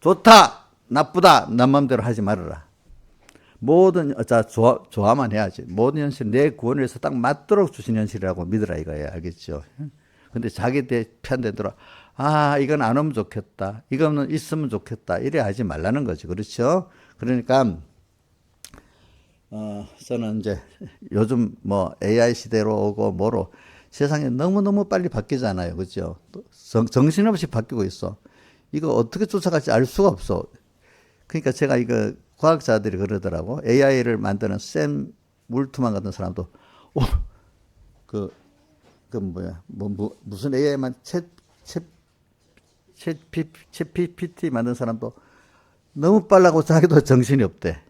좋다! 나쁘다! 내 맘대로 하지 말아라. 모든, 좋아만 해야지. 모든 현실, 내 구원을 위해서 딱 맞도록 주신 현실이라고 믿으라 이거예요. 알겠죠? 근데 자기 편대로, 이건 안 오면 좋겠다. 이거는 있으면 좋겠다. 이래 하지 말라는 거지. 그렇죠? 그러니까, 저는 이제 요즘 AI 시대로 오고 뭐로 세상이 너무너무 빨리 바뀌잖아요. 그죠? 정신없이 바뀌고 있어. 이거 어떻게 쫓아갈지 알 수가 없어. 그러니까 제가 이거 과학자들이 그러더라고. AI를 만드는 샘 울트만 같은 사람도, 무슨 AI만 챗 GPT 만든 사람도 너무 빨라고 자기도 정신이 없대.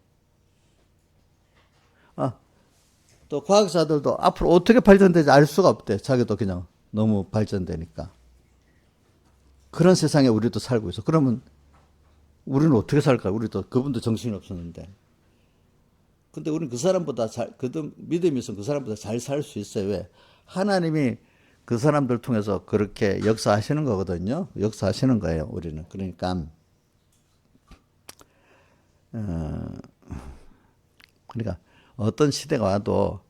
또 과학자들도 앞으로 어떻게 발전될지 알 수가 없대. 자기도 그냥 너무 발전되니까. 그런 세상에 우리도 살고 있어. 그러면 우리는 어떻게 살까? 우리도 그분도 정신이 없었는데. 근데 우리는 그 사람보다 믿음이 있으면 그 사람보다 잘 살 수 있어요. 왜? 하나님이 그 사람들 통해서 그렇게 역사하시는 거거든요. 역사하시는 거예요, 우리는. 그러니까, 그러니까 어떤 시대가 와도,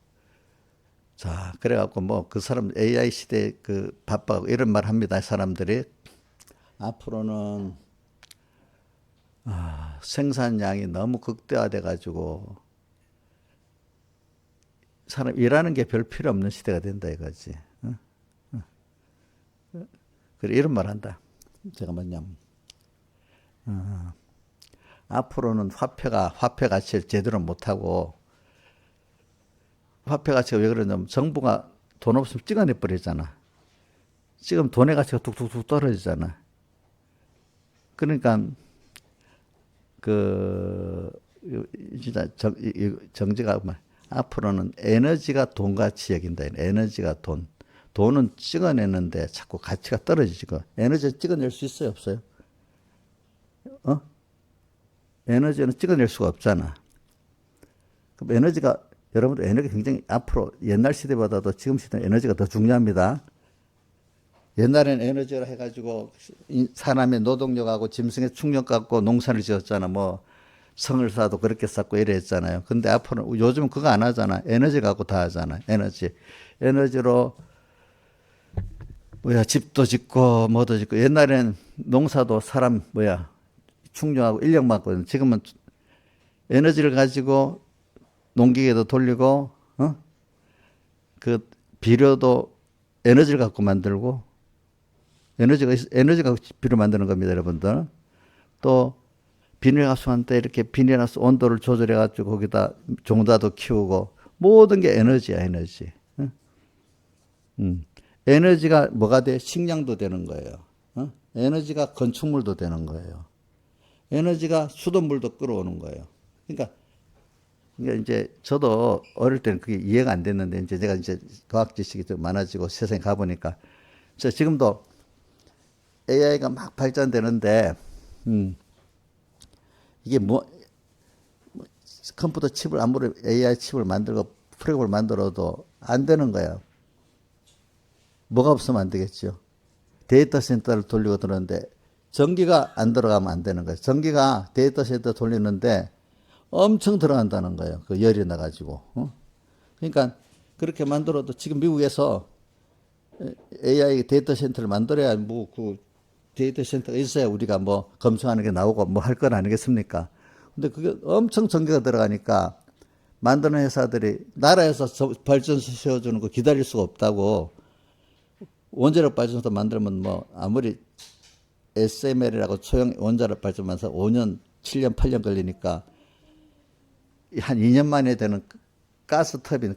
자, 그래갖고 그 사람 AI 시대에 바빠가고 이런 말 합니다, 사람들이. 앞으로는, 생산량이 너무 극대화돼가지고, 사람 일하는 게 별 필요 없는 시대가 된다 이거지. 그래, 이런 말 한다. 제가 뭐냐면, 앞으로는 화폐 가치를 제대로 못하고, 화폐 가치가 왜 그러냐면, 정부가 돈 없으면 찍어내버리잖아. 지금 돈의 가치가 뚝뚝뚝 떨어지잖아. 그러니까, 진짜 정지가, 앞으로는 에너지가 돈 같이 여긴다. 에너지가 돈. 돈은 찍어내는데 자꾸 가치가 떨어지고. 에너지 찍어낼 수 있어요? 없어요? 에너지는 찍어낼 수가 없잖아. 그럼 에너지가, 여러분들 에너지 굉장히 앞으로 옛날 시대보다도 지금 시대는 에너지가 더 중요합니다. 옛날에는 에너지를 해가지고 사람의 노동력하고 짐승의 충력 갖고 농사를 지었잖아. 뭐 성을 쌓아도 그렇게 쌓고 이래 했잖아요. 근데 앞으로는 요즘은 그거 안 하잖아. 에너지 갖고 다 하잖아. 에너지로 집도 짓고 뭐도 짓고. 옛날엔 농사도 사람 충족하고 인력 많거든. 지금은 에너지를 가지고 농기계도 돌리고 그 비료도 에너지를 갖고 만들고, 에너지가 비료 만드는 겁니다, 여러분들. 또 비닐하우스한테 이렇게 비닐하우스 온도를 조절해 가지고 거기다 종자도 키우고, 모든 게 에너지야, 에너지. 에너지가 뭐가 돼? 식량도 되는 거예요. 에너지가 건축물도 되는 거예요. 에너지가 수돗물도 끌어오는 거예요. 그러니까 이제 저도 어릴 때는 그게 이해가 안 됐는데, 이제 제가 이제 과학 지식이 좀 많아지고 세상에 가보니까, 지금도 AI가 막 발전되는데, 이게 컴퓨터 칩을 아무리 AI 칩을 만들고 프로그램을 만들어도 안 되는 거야. 뭐가 없으면 안 되겠죠. 데이터 센터를 돌리고 들었는데 전기가 안 들어가면 안 되는 거예요. 전기가 데이터 센터 돌리는데 엄청 들어간다는 거예요. 그 열이 나가지고. 그러니까 그렇게 만들어도 지금 미국에서 AI 데이터 센터를 만들어야 그 데이터 센터가 있어야 우리가 뭐 검증하는 게 나오고 뭐 할 건 아니겠습니까? 근데 그게 엄청 전기가 들어가니까 만드는 회사들이 나라에서 발전소 세워주는 거 기다릴 수가 없다고, 원자력 발전소 만들면 뭐 아무리 SML이라고 소형 원자력 발전소에서 5년, 7년, 8년 걸리니까 한 2년 만에 되는 가스터빈이라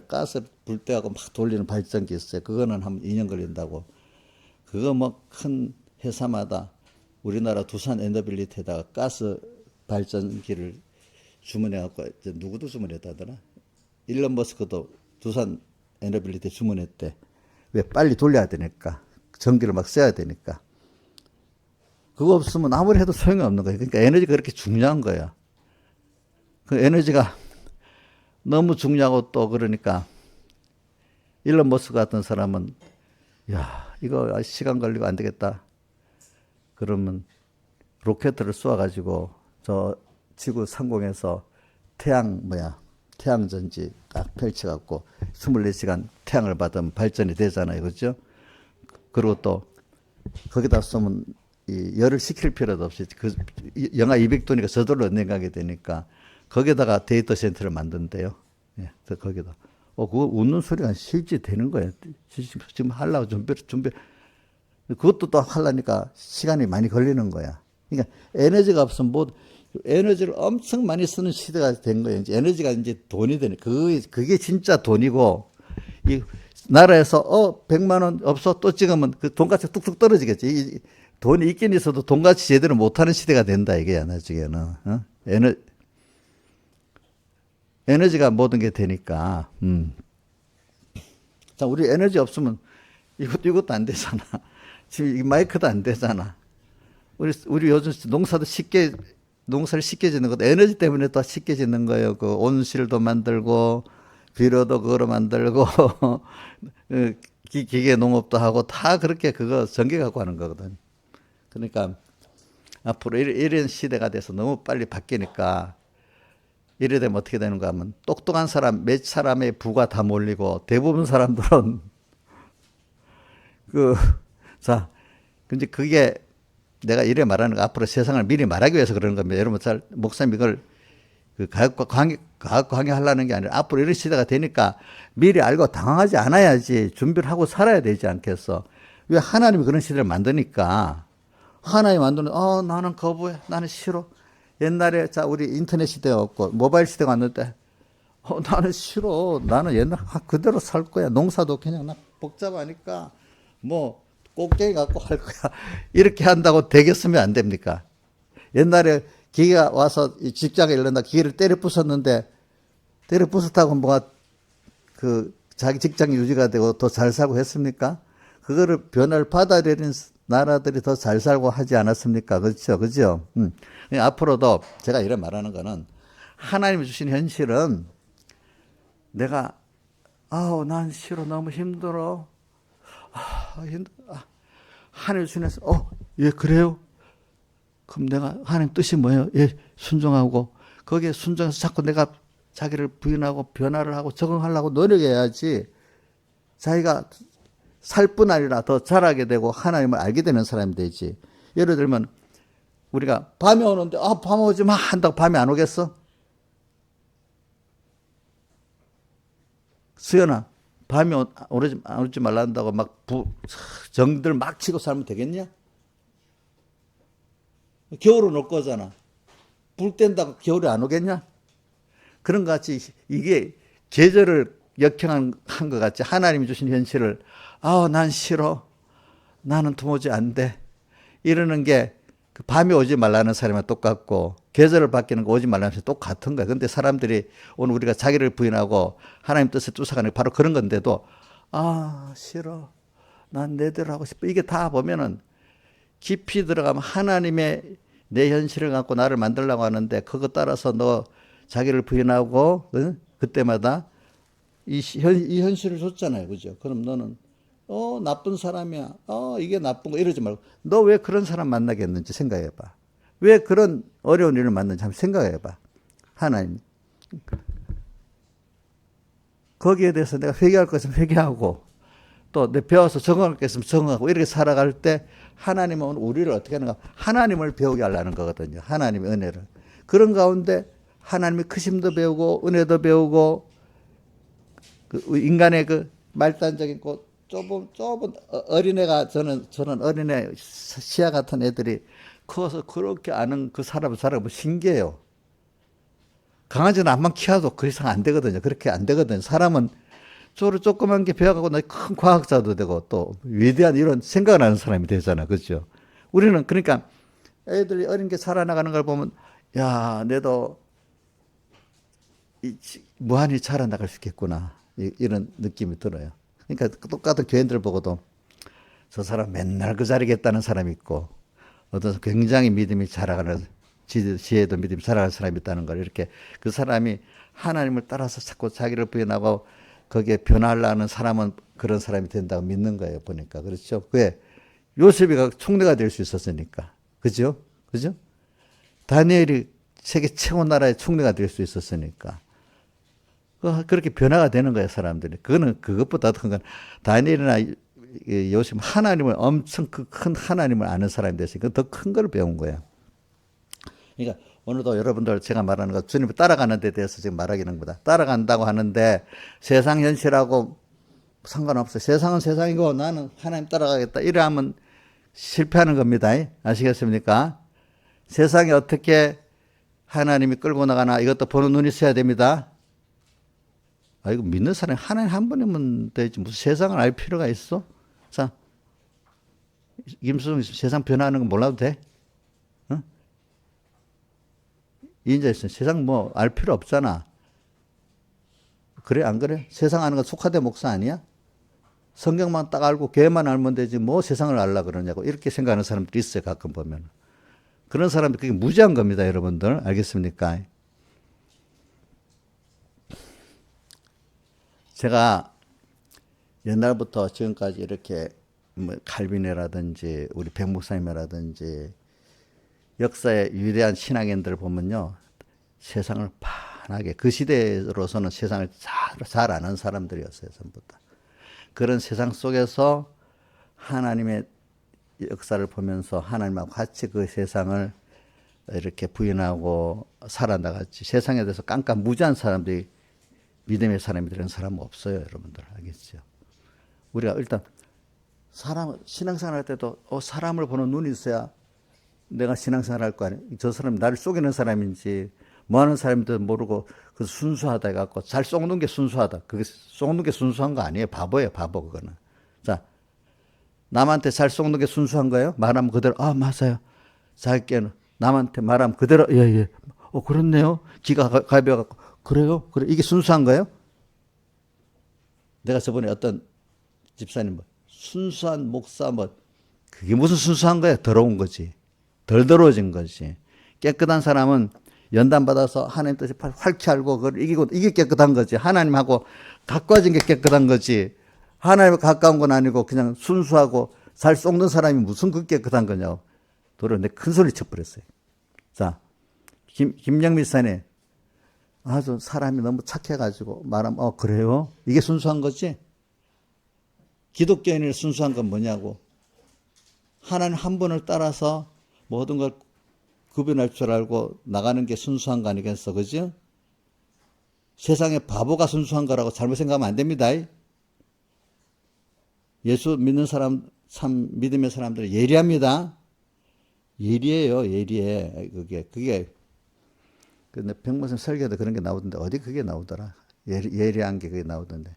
가스 불 떼하고 막 돌리는 발전기 있어요. 그거는 한 2년 걸린다고. 그거 뭐 큰 회사마다 우리나라 두산 에너빌리티에다가 가스 발전기를 주문해갖고, 누구도 주문했다더라. 일론 머스크도 두산 에너빌리티 주문했대. 왜? 빨리 돌려야 되니까. 전기를 막 써야 되니까. 그거 없으면 아무리 해도 소용이 없는 거예요. 그러니까 에너지가 그렇게 중요한 거야. 그 에너지가 너무 중요하고, 또 그러니까 일론 머스크 같은 사람은 이거 시간 걸리고 안 되겠다. 그러면 로켓을 쏘아가지고 저 지구 상공에서 태양전지 딱 펼쳐갖고 24시간 태양을 받으면 발전이 되잖아요. 그죠? 그리고 또 거기다 쏘면 열을 식힐 필요도 없이 영하 200도니까 저절로 내려가게 되니까 거기다가 데이터 센터를 만든대요. 예, 거기다. 그거 웃는 소리가 실제 되는 거예요. 지금 하려고 준비. 그것도 또 하려니까 시간이 많이 걸리는 거야. 그러니까 에너지가 없으면 에너지를 엄청 많이 쓰는 시대가 된 거예요. 이제 에너지가 이제 돈이 되네. 그게 진짜 돈이고, 이 나라에서 100만 원 없어 또 찍으면 그 돈가스 뚝뚝 떨어지겠지. 돈이 있긴 있어도 돈가스 제대로 못하는 시대가 된다 이게야, 나중에는. 에너지가 모든 게 되니까. 자, 우리 에너지 없으면 이것도 안 되잖아. 지금 이 마이크도 안 되잖아. 우리 요즘 농사를 쉽게 짓는 것도 에너지 때문에 또 쉽게 짓는 거예요. 그 온실도 만들고, 비료도 그거로 만들고, 기계 농업도 하고, 다 그렇게 그거 전기 갖고 하는 거거든. 그러니까 앞으로 이런 시대가 돼서 너무 빨리 바뀌니까, 이래 되면 어떻게 되는가 하면 똑똑한 사람, 몇 사람의 부가 다 몰리고, 대부분 사람들은 근데 그게 내가 이래 말하는 거, 앞으로 세상을 미리 말하기 위해서 그러는 겁니다. 여러분 목사님 이걸 과학과 강의 하려는 게 아니라 앞으로 이런 시대가 되니까 미리 알고 당황하지 않아야지, 준비를 하고 살아야 되지 않겠어. 왜? 하나님이 그런 시대를 만드니까. 하나님이 만드는, 나는 거부해. 나는 싫어. 옛날에 우리 인터넷 시대가 없고 모바일 시대가 왔는데 나는 싫어. 나는 옛날 그대로 살 거야. 농사도 그냥 나 복잡하니까 뭐 꼭대기 갖고 할 거야. 이렇게 한다고 되겠으면 안 됩니까? 옛날에 기계가 와서 직장에 일른다 기계를 때려 부쉈는데, 때려 부쉈다고 자기 직장 유지가 되고 더 잘 살고 했습니까? 그거를 변화를 받아들이는 나라들이 더 잘 살고 하지 않았습니까? 그렇죠? 그죠? 앞으로도 제가 이래 말하는 거는 하나님이 주신 현실은 내가 아우 난 싫어 너무 힘들어 하나님 주신에서 예 그래요? 그럼 내가 하나님 뜻이 뭐예요? 예 순종하고 거기에 순종해서 자꾸 내가 자기를 부인하고 변화를 하고 적응하려고 노력해야지 자기가 살 뿐 아니라 더 잘하게 되고 하나님을 알게 되는 사람이 되지. 예를 들면 우리가 밤이 오는데 밤 오지 마 한다고 밤이 안 오겠어? 수연아 밤이 오지 말라 한다고 막 정들 막 치고 살면 되겠냐? 겨울은 올 거잖아. 불 뗀다고 겨울이 안 오겠냐? 그런 것 같이 이게 계절을 역행한 것 같이 하나님이 주신 현실을 난 싫어. 나는 도무지 안 돼. 이러는 게 그 밤이 오지 말라는 사람이랑 똑같고 계절을 바뀌는 거 오지 말라는 사람이 똑같은 거야. 근데 사람들이 오늘 우리가 자기를 부인하고 하나님 뜻을 쫓아가는 게 바로 그런 건데도 싫어. 난 내대로 하고 싶어. 이게 다 보면은 깊이 들어가면 하나님의 내 현실을 갖고 나를 만들려고 하는데 그거 따라서 너 자기를 부인하고 그때마다 이 현실을 줬잖아요. 그죠? 그럼 너는 나쁜 사람이야. 이게 나쁜 거 이러지 말고 너 왜 그런 사람 만나겠는지 생각해 봐. 왜 그런 어려운 일을 만나는지 한번 생각해 봐. 하나님. 거기에 대해서 내가 회개할 것 있으면 회개하고 또 내 배워서 적응할 것 있으면 적응하고 이렇게 살아갈 때 하나님은 우리를 어떻게 하는가? 하나님을 배우게 하려는 거거든요. 하나님의 은혜를. 그런 가운데 하나님의 크심도 배우고 은혜도 배우고 그 인간의 그 말단적인 그 좁은 어린애가 저는 어린애 시야 같은 애들이 커서 그렇게 아는 그 사람을 살아보면 신기해요. 강아지는 암만 키워도 그 이상 안 되거든요. 그렇게 안 되거든요. 사람은 저를 조그만 게 배워가고 큰 과학자도 되고 또 위대한 이런 생각을 하는 사람이 되잖아. 그렇죠? 우리는 그러니까 애들이 어린 게 살아나가는 걸 보면 야, 내도 무한히 자라나갈 수 있겠구나. 이런 느낌이 들어요. 그러니까 똑같은 교인들 보고도 저 사람 맨날 그 자리에 있다는 사람이 있고 어떤 굉장히 믿음이 자라가는 지혜도 믿음이 자라가는 사람이 있다는 걸 이렇게 그 사람이 하나님을 따라서 자꾸 자기를 부인하고 거기에 변화하려는 사람은 그런 사람이 된다고 믿는 거예요. 보니까. 그렇죠? 왜? 요셉이가 총리가 될 수 있었으니까. 그죠? 그죠? 다니엘이 세계 최고 나라의 총리가 될 수 있었으니까. 그렇게 변화가 되는 거예요, 사람들이. 그것보다 큰 건 다니엘이나 요셉 하나님을 엄청 큰 하나님을 아는 사람이 됐으니까 더 큰 걸 배운 거예요. 그러니까 오늘도 여러분들 제가 말하는 거 주님을 따라가는 데 대해서 지금 말하기는 거다. 따라간다고 하는데 세상 현실하고 상관없어요. 세상은 세상이고 나는 하나님 따라가겠다. 이러면 실패하는 겁니다. 아시겠습니까? 세상이 어떻게 하나님이 끌고 나가나 이것도 보는 눈이 있어야 됩니다. 이거 믿는 사람이 하나님 한 분이면 되지. 무슨 세상을 알 필요가 있어? 자, 김수정 세상 변화하는 거 몰라도 돼? 어? 이인자 있어. 세상 뭐 알 필요 없잖아. 그래, 안 그래? 세상 아는 건 속하대 목사 아니야? 성경만 딱 알고 걔만 알면 되지. 뭐 세상을 알라 그러냐고. 이렇게 생각하는 사람들이 있어요. 가끔 보면. 그런 사람들 그게 무지한 겁니다. 여러분들. 알겠습니까? 제가 옛날부터 지금까지 이렇게 뭐 칼빈이라든지 우리 백 목사님이라든지 역사의 위대한 신앙인들을 보면요. 세상을 판하게 그 시대로서는 세상을 잘 아는 사람들이었어요. 전부 다. 그런 세상 속에서 하나님의 역사를 보면서 하나님하고 같이 그 세상을 이렇게 부인하고 살아나갔지. 세상에 대해서 깜깜무지한 사람들이 믿음의 사람이 되는 사람은 없어요. 여러분들 알겠죠? 우리가 일단 신앙생활 할 때도 사람을 보는 눈이 있어야 내가 신앙생활 할 거 아니에요. 저 사람이 나를 속이는 사람인지 뭐 하는 사람인지도 모르고 그 순수하다 해갖고 잘 속는 게 순수하다. 그게 속는 게 순수한 거 아니에요. 바보예요. 바보 그거는. 자, 남한테 잘 속는 게 순수한 거예요? 말하면 그대로 맞아요. 자기께는 남한테 말하면 그대로 예. 그렇네요. 기가 가벼워갖고 그래요? 그래. 이게 순수한 거예요? 내가 저번에 어떤 집사님 순수한 목사 그게 무슨 순수한 거야? 더러운 거지. 덜 더러워진 거지. 깨끗한 사람은 연단받아서 하나님 뜻을 활기 알고 그걸 이기고, 이게 깨끗한 거지. 하나님하고 가까워진 게 깨끗한 거지. 하나님과 가까운 건 아니고 그냥 순수하고 잘 쏙는 사람이 무슨 그 깨끗한 거냐고. 도로 내 큰 소리 쳐버렸어요. 자, 김영미 사님. 아주 사람이 너무 착해가지고 말하면, 그래요? 이게 순수한 거지? 기독교인의 순수한 건 뭐냐고. 하나님 한 분을 따라서 모든 걸 구별할 줄 알고 나가는 게 순수한 거 아니겠어, 그죠? 세상에 바보가 순수한 거라고 잘못 생각하면 안 됩니다. 예수 믿는 사람, 참 믿음의 사람들은 예리합니다. 예리해요, 예리해. 그게. 근데 백모선 설교도 그런 게 나오던데, 어디 그게 나오더라? 예리한 게 그게 나오던데.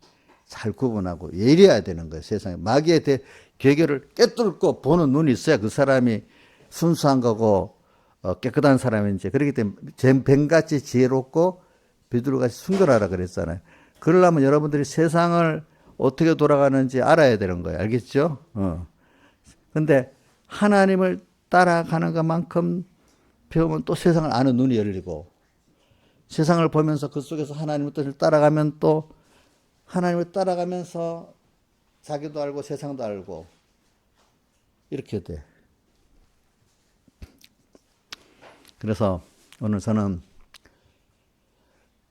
잘 구분하고 예리해야 되는 거예요, 세상에. 마귀에 대해 괴결을 꿰뚫고 보는 눈이 있어야 그 사람이 순수한 거고, 깨끗한 사람인지. 그렇기 때문에 뱀같이 지혜롭고 비둘기같이 순결하라 그랬잖아요. 그러려면 여러분들이 세상을 어떻게 돌아가는지 알아야 되는 거예요. 알겠죠? 근데 하나님을 따라가는 것만큼 배우면 또 세상을 아는 눈이 열리고, 세상을 보면서 그 속에서 하나님의 뜻을 따라가면 또 하나님을 따라가면서 자기도 알고 세상도 알고 이렇게 돼. 그래서 오늘 저는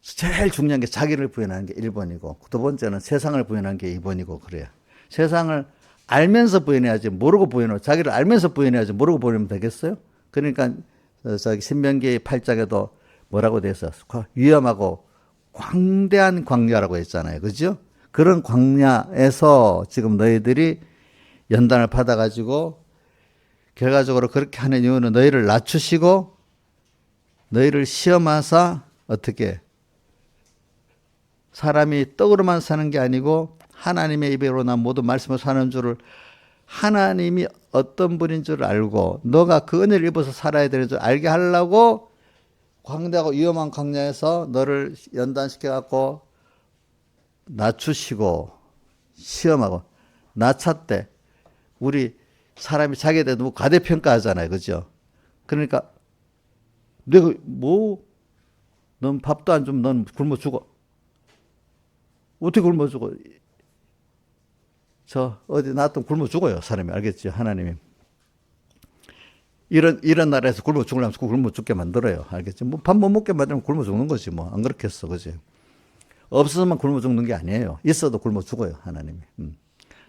제일 중요한 게 자기를 부인하는 게 1번이고, 두 번째는 세상을 부인하는 게 2번이고 그래요. 세상을 알면서 부인해야지 모르고 부인하고, 자기를 알면서 부인해야지 모르고 부인하면 되겠어요? 그러니까 저기 신명기 8장에도 뭐라고 돼 있어? 위험하고 광대한 광야라고 했잖아요. 그죠? 그런 광야에서 지금 너희들이 연단을 받아가지고 결과적으로 그렇게 하는 이유는 너희를 낮추시고 너희를 시험하사 어떻게 사람이 떡으로만 사는 게 아니고 하나님의 입으로 난 모든 말씀을 사는 줄을, 하나님이 어떤 분인 줄 알고 너가 그 은혜를 입어서 살아야 되는 줄 알게 하려고 광대하고 위험한 광야에서 너를 연단시켜갖고 낮추시고 시험하고. 낮췄대. 우리 사람이 자기에 대해 너무 과대평가하잖아요. 그죠? 그러니까 내가 넌 밥도 안 주면 넌 굶어 죽어. 어떻게 굶어 죽어? 어디 놔두면 굶어 죽어요. 사람이. 알겠죠? 하나님이. 이런 나라에서 굶어 죽으려면 굶어 죽게 만들어요. 알겠죠? 밥 못 먹게 만들면 굶어 죽는 거지, 안 그렇겠어. 그지? 없어서만 굶어 죽는 게 아니에요. 있어도 굶어 죽어요. 하나님이.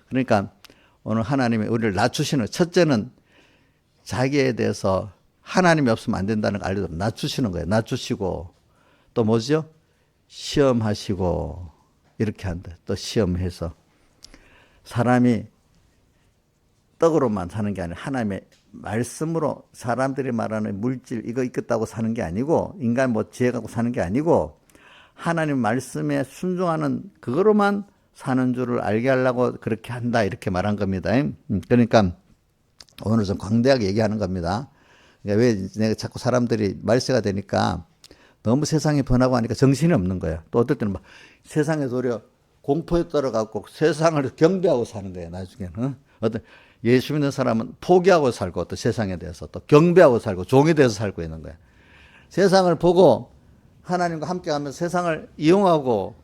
그러니까 오늘 하나님이 우리를 낮추시는, 첫째는 자기에 대해서 하나님이 없으면 안 된다는 걸 알려도 낮추시는 거예요. 낮추시고, 또 뭐죠? 시험하시고, 이렇게 한다. 또 시험해서. 사람이 떡으로만 사는 게 아니라 하나님의 말씀으로, 사람들이 말하는 물질 이거 있겠다고 사는 게 아니고, 인간 지혜 갖고 사는 게 아니고, 하나님 말씀에 순종하는 그거로만 사는 줄을 알게 하려고 그렇게 한다, 이렇게 말한 겁니다. 그러니까 오늘 좀 광대하게 얘기하는 겁니다. 그러니까 왜 내가 자꾸 사람들이 말세가 되니까 너무 세상이 변하고 하니까 정신이 없는 거야. 또 어떨 때는 막 세상에 도리어 공포에 떨어갖고 세상을 경배하고 사는 거예요. 나중에는. 어떤 예수 믿는 사람은 포기하고 살고, 또 세상에 대해서 또 경배하고 살고 종이 돼서 살고 있는 거예요. 세상을 보고 하나님과 함께 하면서 세상을 이용하고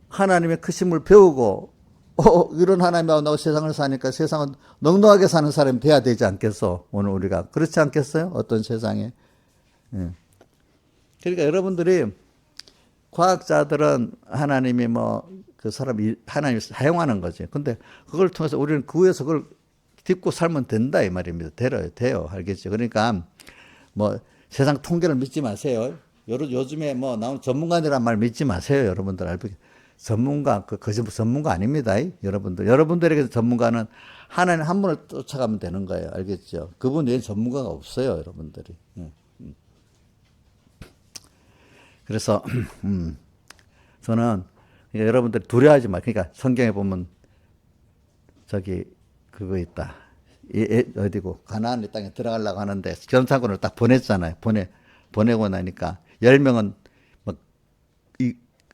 하나님의 크심을 배우고, 이런 하나님하고 나하고 세상을 사니까 세상은 넉넉하게 사는 사람이 돼야 되지 않겠어? 오늘 우리가. 그렇지 않겠어요? 어떤 세상에. 그러니까 여러분들이, 과학자들은 하나님이 그 사람이 하나님이 사용하는 거지. 근데 그걸 통해서 우리는 그 위에서 그걸 딛고 살면 된다, 이 말입니다. 돼요. 알겠죠? 그러니까 세상 통계를 믿지 마세요. 요즘에 나온 전문가들이란 말 믿지 마세요. 여러분들 알고. 전문가, 전문가 아닙니다. 여러분들에게 전문가는 하나님 한 분을 쫓아가면 되는 거예요. 알겠죠? 그분 외에 전문가가 없어요. 여러분들이. 그래서, 저는, 여러분들이 두려워하지 마. 그러니까 성경에 보면, 그거 있다. 어디고, 가나안의 땅에 들어가려고 하는데, 견사군을 딱 보냈잖아요. 보내고 나니까, 10명은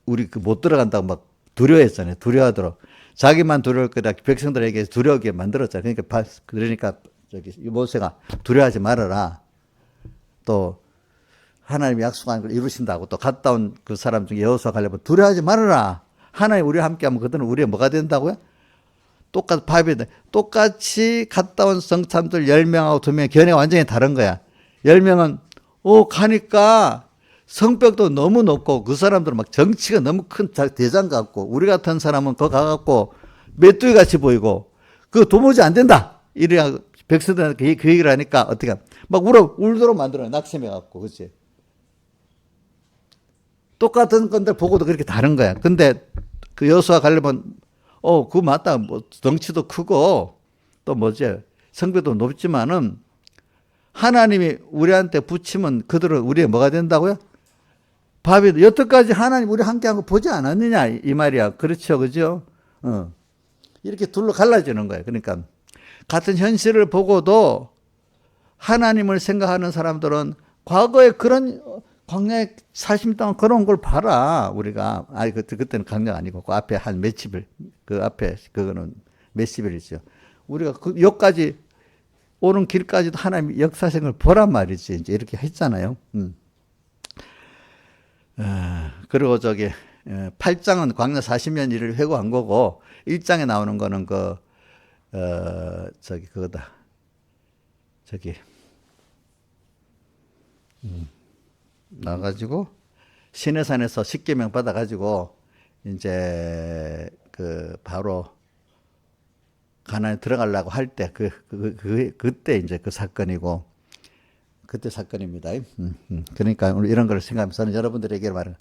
우리 못 들어간다고 두려워했잖아요. 두려워하도록. 자기만 두려울 거다. 백성들에게 두려우게 만들었잖아요. 그러니까 저기 모세가 두려워하지 말아라. 또 하나님이 약속한 걸 이루신다고 또 갔다 온 그 사람 중에 여호수아 가려면 두려워하지 말아라. 하나님 우리와 함께하면 그들은 우리의 뭐가 된다고요? 똑같이 갔다 온 성참들 10명하고 2명의 견해가 완전히 다른 거야. 10명은 가니까 성벽도 너무 높고 그 사람들은 막 정치가 너무 큰 대장 같고 우리 같은 사람은 거 가갖고 메뚜기 같이 보이고 그거 도무지 안 된다. 이래야 백성들한테 그 얘기를 하니까 어떻게 막 울도록 만들어요. 낙심해갖고 그치? 똑같은 건들 보고도 그렇게 다른 거야. 근데 그 여호수아 가려면 그거 맞다. 뭐 덩치도 크고 또 뭐지 성벽도 높지만은 하나님이 우리한테 붙이면 그들은 우리의 뭐가 된다고요? 밥이 여태까지 하나님 우리 함께한 거 보지 않았느냐 이 말이야. 그렇죠, 그죠? 이렇게 둘로 갈라지는 거예요. 그러니까 같은 현실을 보고도 하나님을 생각하는 사람들은 과거에 그런 광야에 40년 동안 걸어온 걸 봐라. 우리가 그때는 광야가 아니고 그 앞에 한 몇십일 그 앞에 그거는 몇십일이죠. 우리가 그 여기까지 오는 길까지도 하나님 역사생을 보란 말이지. 이제 이렇게 했잖아요. 그리고 8장은 광야 40년 일을 회고한 거고 1장에 나오는 거는 그거다. 나가지고 시내산에서 십계명 받아가지고 이제 바로 가나안에 들어가려고 할 때 그때 이제 그 사건이고 그때 사건입니다. 그러니까 오늘 이런 걸 생각하면서 저는 여러분들에게 말은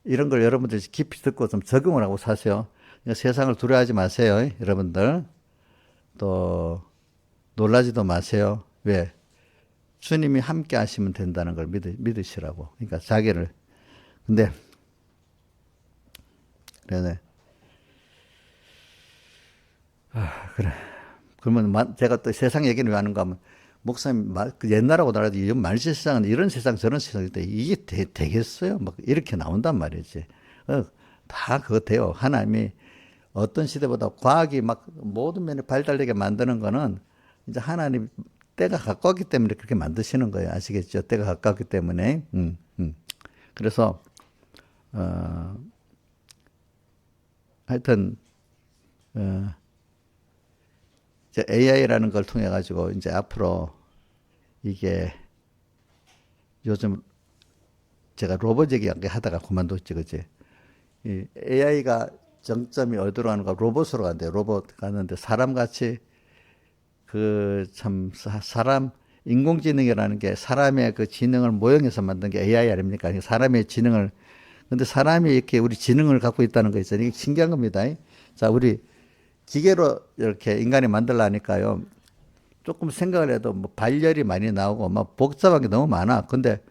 이런 걸 여러분들이 깊이 듣고 좀 적응을 하고 사세요. 세상을 두려워하지 마세요. 여러분들 또 놀라지도 마세요. 왜? 주님이 함께 하시면 된다는 걸 믿으시라고. 그러니까 자기를. 근데, 그래. 그래. 그러면 제가 또 세상 얘기는 왜 하는가 하면, 목사님, 옛날하고 달라도 이 말세 세상은 이런 세상 저런 세상인데 이게 되겠어요? 막 이렇게 나온단 말이지. 다 그거 돼요. 하나님이 어떤 시대보다 과학이 막 모든 면에 발달되게 만드는 거는 이제 하나님 때가 가까웠기 때문에 그렇게 만드시는 거예요. 아시겠죠? 때가 가까웠기 때문에. 그래서, 하여튼, 이제 AI라는 걸 통해 가지고 이제 앞으로 이게 요즘 제가 로봇 얘기하게 하다가 그만뒀지, 그지? 이 AI가 정점이 어디로 가는가? 로봇으로 간대요. 로봇 가는데 사람같이 사람, 인공지능이라는 게 사람의 그 지능을 모형해서 만든 게 AI 아닙니까? 사람의 지능을, 근데 사람이 이렇게 우리 지능을 갖고 있다는 거 있잖아요. 이게 신기한 겁니다. 자, 우리 기계로 이렇게 인간이 만들라니까요. 조금 생각을 해도 뭐 발열이 많이 나오고 막 복잡한 게 너무 많아. 근데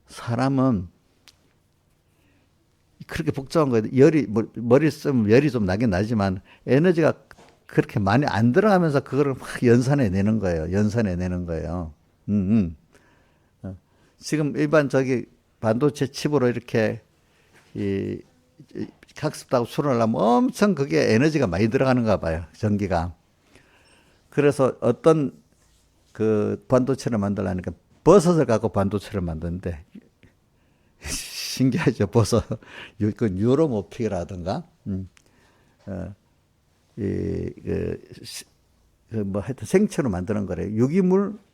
사람은 그렇게 복잡한 거에 머리 쓰면 열이 좀 나긴 나지만 에너지가 그렇게 많이 안 들어가면서 그거를 막 연산해내는 거예요. 연산해내는 거예요. 지금 일반 반도체 칩으로 이렇게 학습하고 수련하려면 엄청 그게 에너지가 많이 들어가는가 봐요. 전기가. 그래서 어떤 그 반도체를 만들려니까 버섯을 갖고 반도체를 만드는데 신기하죠. 버섯. 그 뉴로모픽이라든가 하여튼 생체로 만드는 거래요.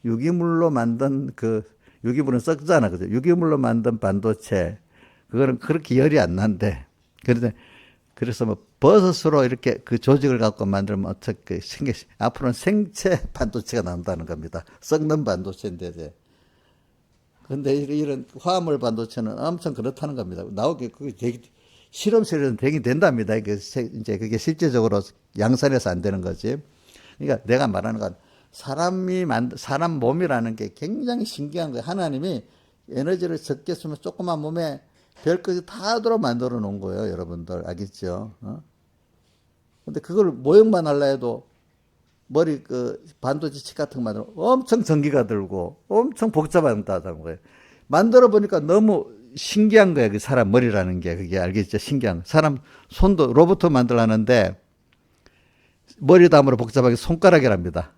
유기물로 만든 유기물은 썩잖아. 그죠? 유기물로 만든 반도체. 그거는 그렇게 열이 안 난대. 그래서 뭐 버섯으로 이렇게 그 조직을 갖고 만들면 어떻게 앞으로는 생체 반도체가 나온다는 겁니다. 썩는 반도체인데. 근데 이런 화합물 반도체는 엄청 그렇다는 겁니다. 그게 실험실에서는 되긴 된답니다. 이제 그게 실제적으로 양산해서 안 되는 거지. 그러니까 내가 말하는 건 사람 몸이라는 게 굉장히 신기한 거예요. 하나님이 에너지를 적게 쓰면 조그만 몸에 별것이 다 하도록 만들어 놓은 거예요. 여러분들 알겠죠? 근데 그걸 모형만 하려 해도 머리 반도체 칩 같은 거 만들면 엄청 전기가 들고 엄청 복잡하다는 거예요. 만들어 보니까 너무 신기한 거예요. 그 사람 머리라는 게. 그게 알겠죠? 신기한 거. 사람 손도 로봇 만들라는데 머리 다음으로 복잡하게 손가락이랍니다.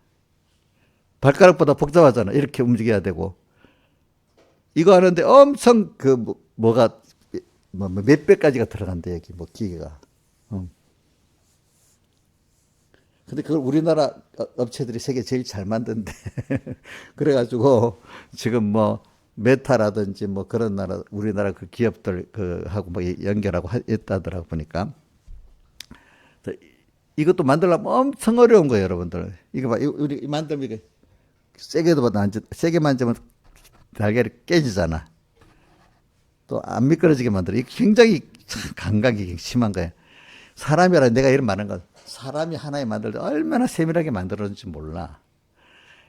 발가락보다 복잡하잖아. 이렇게 움직여야 되고. 이거 하는데 엄청 뭐가 몇 배까지가 들어간대, 여기 뭐 기계가. 근데 그걸 우리나라 업체들이 세계 제일 잘 만든대. 그래가지고 지금 뭐 메타라든지 뭐 그런 나라, 우리나라 그 기업들 하고 뭐 연결하고 했다더라고 보니까. 이것도 만들려면 엄청 어려운 거예요, 여러분들. 이거 봐, 우리 만들면 이게 세게 만지면 달걀이 깨지잖아. 또 안 미끄러지게 만들어. 이게 굉장히 감각이 심한 거예요. 사람이라 내가 이런 말하는 건 사람이 하나에 만들 때 얼마나 세밀하게 만들었는지 몰라.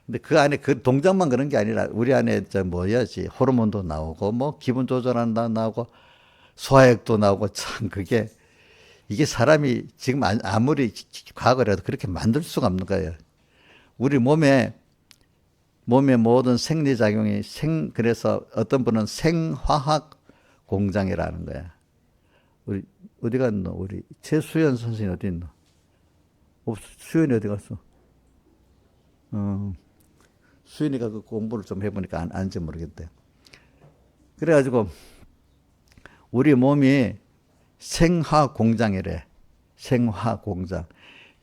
근데 그 안에 그 동작만 그런 게 아니라 우리 안에 뭐야지 호르몬도 나오고 뭐 기분 조절한다 나오고 소화액도 나오고 참 이게 사람이 지금 아무리 과거라도 그렇게 만들 수가 없는 거예요. 우리 몸의 모든 생리작용이 그래서 어떤 분은 생화학 공장이라는 거야. 우리 어디 갔노? 우리 최수연 선생님 어디 있노? 수연이 어디 갔어? 수연이가 그 공부를 좀 해보니까 안지 모르겠대. 그래가지고 우리 몸이 생화 공장이래. 생화 공장.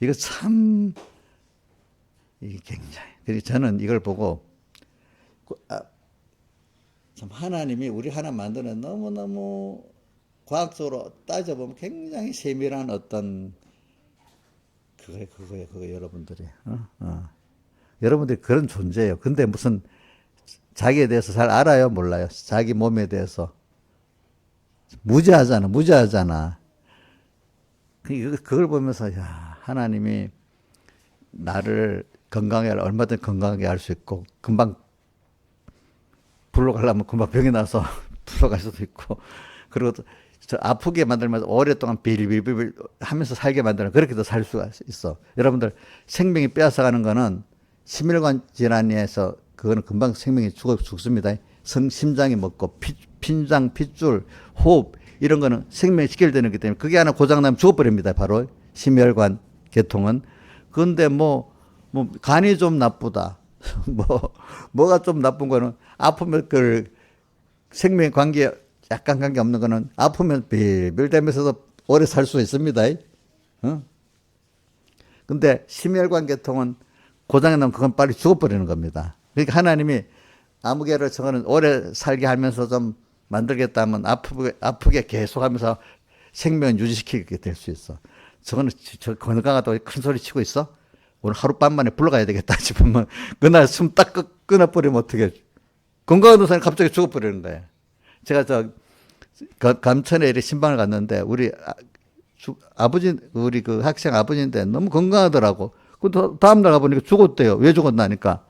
이거 참 이게 굉장히. 그래서 저는 이걸 보고 참 하나님이 우리 하나 만드는 너무너무 과학적으로 따져보면 굉장히 세밀한 어떤 그거예요 여러분들이. 여러분들이 그런 존재예요. 근데 무슨 자기에 대해서 잘 알아요? 몰라요? 자기 몸에 대해서. 무지하잖아. 그걸 보면서, 야, 하나님이 나를 얼마든 건강하게 할 수 있고, 금방 불러가려면 금방 병이 나서 불러갈 수도 있고, 그리고 저 아프게 만들면서 오랫동안 빌빌빌 하면서 살게 만드는 그렇게도 살 수가 있어. 여러분들 생명이 빼앗아가는 거는 심혈관 질환에서 그거는 금방 생명이 죽습니다. 심장이 먹고 핀장, 핏줄, 호흡 이런 거는 생명이 직결되는 거기 때문에 그게 하나 고장나면 죽어버립니다. 바로 심혈관 계통은. 그런데 뭐 간이 좀 나쁘다. 뭐가 좀 나쁜 거는 아프면 생명 관계 약간 관계 없는 거는 아프면 빌빌대면서도 오래 살 수 있습니다. 근데 심혈관 계통은 고장이 나면 그건 빨리 죽어버리는 겁니다. 그러니까 하나님이 아무개를 저거는 오래 살게 하면서 좀 만들겠다 하면 아프게 계속하면서 생명을 유지시키게 될 수 있어. 저거는 저 건강하다고 큰 소리 치고 있어? 오늘 하룻밤 만에 불러가야 되겠다 싶으면 그날 숨 딱 끊어버리면 어떻게 건강한 사람이 갑자기 죽어버리는 거야. 제가 감천에 이렇게 신방을 갔는데 우리 우리 그 학생 아버지인데 너무 건강하더라고. 근데 다음날 가보니까 죽었대요. 왜 죽었나니까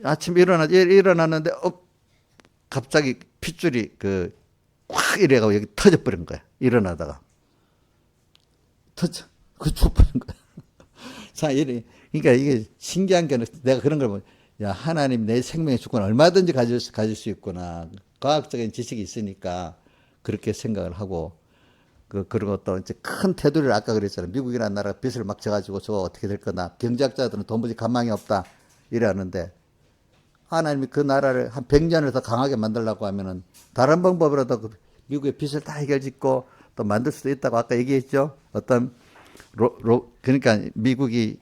아침에 일어났는데 갑자기 핏줄이 확 이래가지고 여기 터져버린 거야. 일어나다가 죽어버린 거야. 자, 그러니까 이게 신기한 게 내가 그런 걸 보면 야, 하나님 내 생명의 주권을 얼마든지 가질 수 있구나. 과학적인 지식이 있으니까 그렇게 생각을 하고 그리고 또 이제 큰 테두리를 아까 그랬잖아요. 미국이라는 나라가 빚을 막 져가지고 저거 어떻게 될 거나 경제학자들은 도무지 가망이 없다 이러는데 하나님이 그 나라를 한 100년을 더 강하게 만들려고 하면은 다른 방법으로도 미국의 빚을 다 해결짓고 또 만들 수도 있다고 아까 얘기했죠. 어떤 그러니까 미국이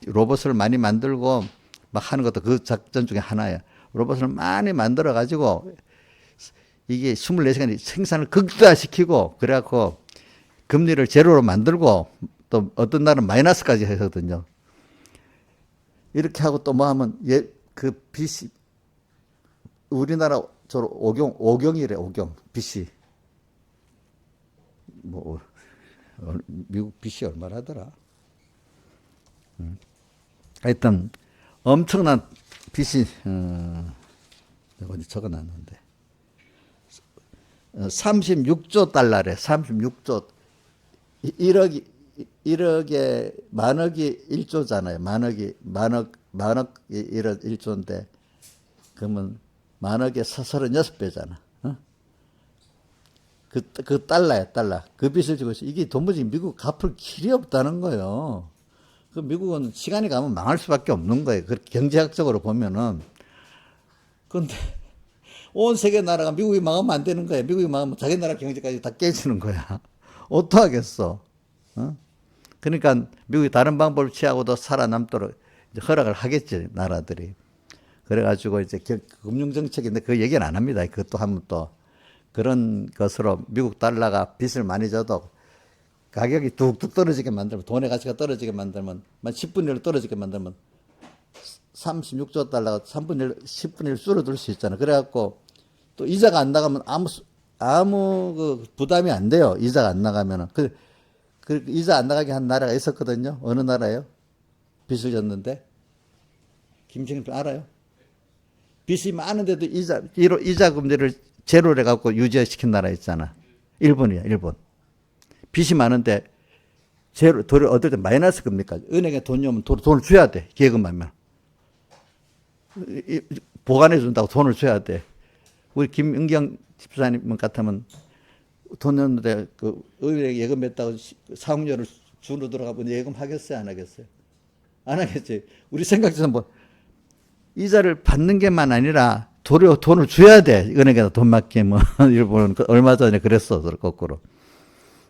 로봇을 많이 만들고 막 하는 것도 그 작전 중에 하나예요. 로봇을 많이 만들어 가지고 이게 24시간 생산을 극대화시키고 그래갖고 금리를 제로로 만들고 또 어떤 날은 마이너스까지 하거든요. 이렇게 하고 또 뭐 하면 그 빚이 우리나라 저 오경이래. 빚이 뭐 미국 빚이 얼마라더라. 하여튼 엄청난 빚이 어디 적어놨는데 36조 달러래. 36조 1억에 만억이 1조잖아요. 만억 1조인데 그러면 만억에 36배잖아. 그 달러야, 달러. 그 빚을 지고 있어. 이게 도무지 미국 갚을 길이 없다는 거예요. 그 미국은 시간이 가면 망할 수밖에 없는 거예요. 그 경제학적으로 보면은. 근데 온 세계 나라가 미국이 망하면 안 되는 거야. 미국이 망하면 자기 나라 경제까지 다 깨지는 거야. 어떡하겠어. 어? 그러니까 미국이 다른 방법을 취하고도 살아남도록 이제 허락을 하겠지, 나라들이. 그래가지고 이제 금융정책인데 그 얘기는 안 합니다. 그것도 하면 또 그런 것으로 미국 달러가 빚을 많이 져도 가격이 뚝뚝 떨어지게 만들면, 돈의 가치가 떨어지게 만들면, 10분의 1 떨어지게 만들면 36조 달러가 3분의 1, 10분의 1 줄어들 수 있잖아. 그래갖고 또 이자가 안 나가면 아무 그 부담이 안 돼요. 이자가 안 나가면은. 그 이자 안 나가게 한 나라가 있었거든요. 어느 나라예요? 빚을 졌는데? 김정일 알아요? 빚이 많은데도 이자 금리를 제로를 해갖고 유지시킨 나라 있잖아. 일본이야, 일본. 빚이 많은데 제로, 돈을 얻을 때 마이너스 금리까 은행에 돈이 오면 돈을 줘야 돼. 기예금하면. 보관해 준다고 돈을 줘야 돼. 우리 김은경 집사님 같으면 돈 넣는데 그 의뢰 예금했다고 사용료를 주로 들어가 보니 예금 하겠어요? 안 하겠어요? 안 하겠지. 우리 생각처럼 뭐 이자를 받는 게만 아니라 돈을 줘야 돼. 은행에다 돈 맡기면. 일본은 얼마 전에 그랬어. 거꾸로.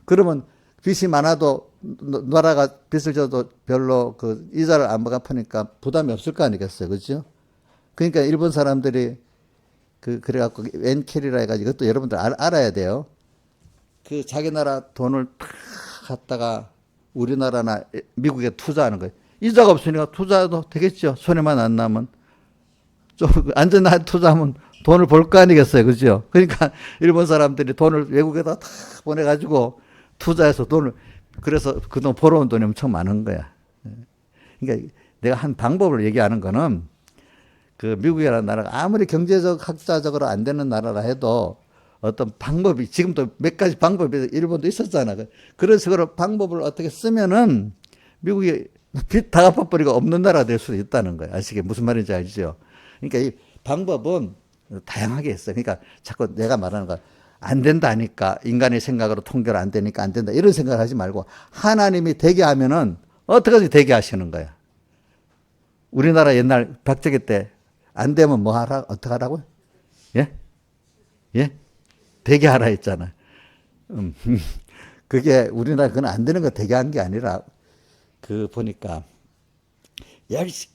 그러면 빚이 많아도 나라가 빚을 져도 별로 그 이자를 안 갚으니까 부담이 없을 거 아니겠어요. 그죠? 그러니까 일본 사람들이 그래갖고 엔캐리라 해가지고 그것도 여러분들 알아야 돼요. 그 자기 나라 돈을 탁 갖다가 우리나라나 미국에 투자하는 거예요. 이자가 없으니까 투자도 되겠죠. 손해만 안 나면. 좀 안전하게 투자하면 돈을 벌 거 아니겠어요. 그죠? 그러니까 일본 사람들이 돈을 외국에다 다 보내가지고 투자해서 그래서 그 돈 벌어온 돈이 엄청 많은 거야. 그러니까 내가 한 방법을 얘기하는 거는 그 미국이라는 나라가 아무리 경제적, 학자적으로 안 되는 나라라 해도 어떤 방법이, 지금도 몇 가지 방법이 일본도 있었잖아. 그런 식으로 방법을 어떻게 쓰면은 미국이 빚 다 갚아버리고 없는 나라가 될 수도 있다는 거예요. 아시게 무슨 말인지 알죠? 그러니까 이 방법은 다양하게 있어요. 그러니까 자꾸 내가 말하는 거 안 된다니까, 인간의 생각으로 통결 안 되니까 안 된다, 이런 생각을 하지 말고 하나님이 되게 하면은 어떻게든지 되게 하시는 거야. 우리나라 옛날 박정희 때 안 되면 뭐 하라, 어떻게 하라고요? 예? 예? 되게 하라 했잖아. 그게 우리나라 그건 안 되는 거 되게 한 게 아니라 보니까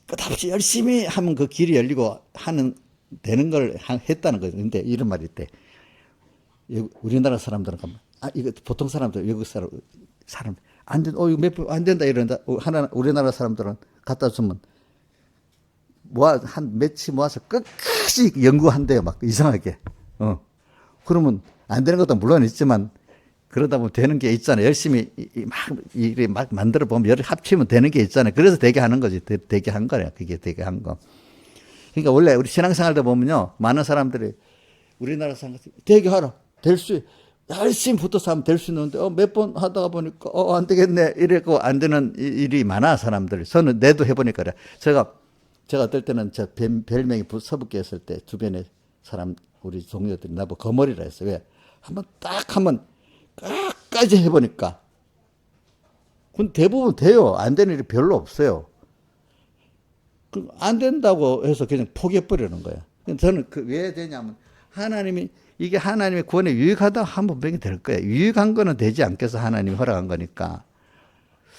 끝없이 열심히 하면 그 길이 열리고 되는 걸 했다는 거죠. 근데 이런 말이 있대. 우리나라 사람들은 이거 보통 사람들, 외국 사람 안 된다, 이거 몇 번 안 된다 이런다. 우리나라 사람들은 갖다 주면 한 며칠 모아서 끝까지 연구한대요. 막 이상하게. 그러면 안 되는 것도 물론 있지만 그러다 보면 되는 게 있잖아요. 열심히 막 만들어 보면 여러 합치면 되는 게 있잖아요. 그래서 되게 하는 거지. 되게 한 거야. 그게 되게 한 거. 그러니까 원래 우리 신앙생활도 보면요, 많은 사람들이 우리나라 사람들 되게 하라, 열심히 붙어서 하면 될 수 있는데 몇 번 하다가 보니까 안 되겠네 이래고 안 되는 일이 많아. 사람들. 저는 내도 해보니까 그래. 제가 어떨 때는 저 별명이 서북계 있을 때 주변에 우리 동료들이 나보고 거머리라 했어요. 왜? 하면 끝까지 해보니까 그건 대부분 돼요. 안 되는 일이 별로 없어요. 안 된다고 해서 그냥 포기해버리는 거예요. 저는 왜 되냐면 이게 하나님의 구원에 유익하다 하면 분명히 될 거예요. 유익한 거는 되지 않겠어. 하나님이 허락한 거니까.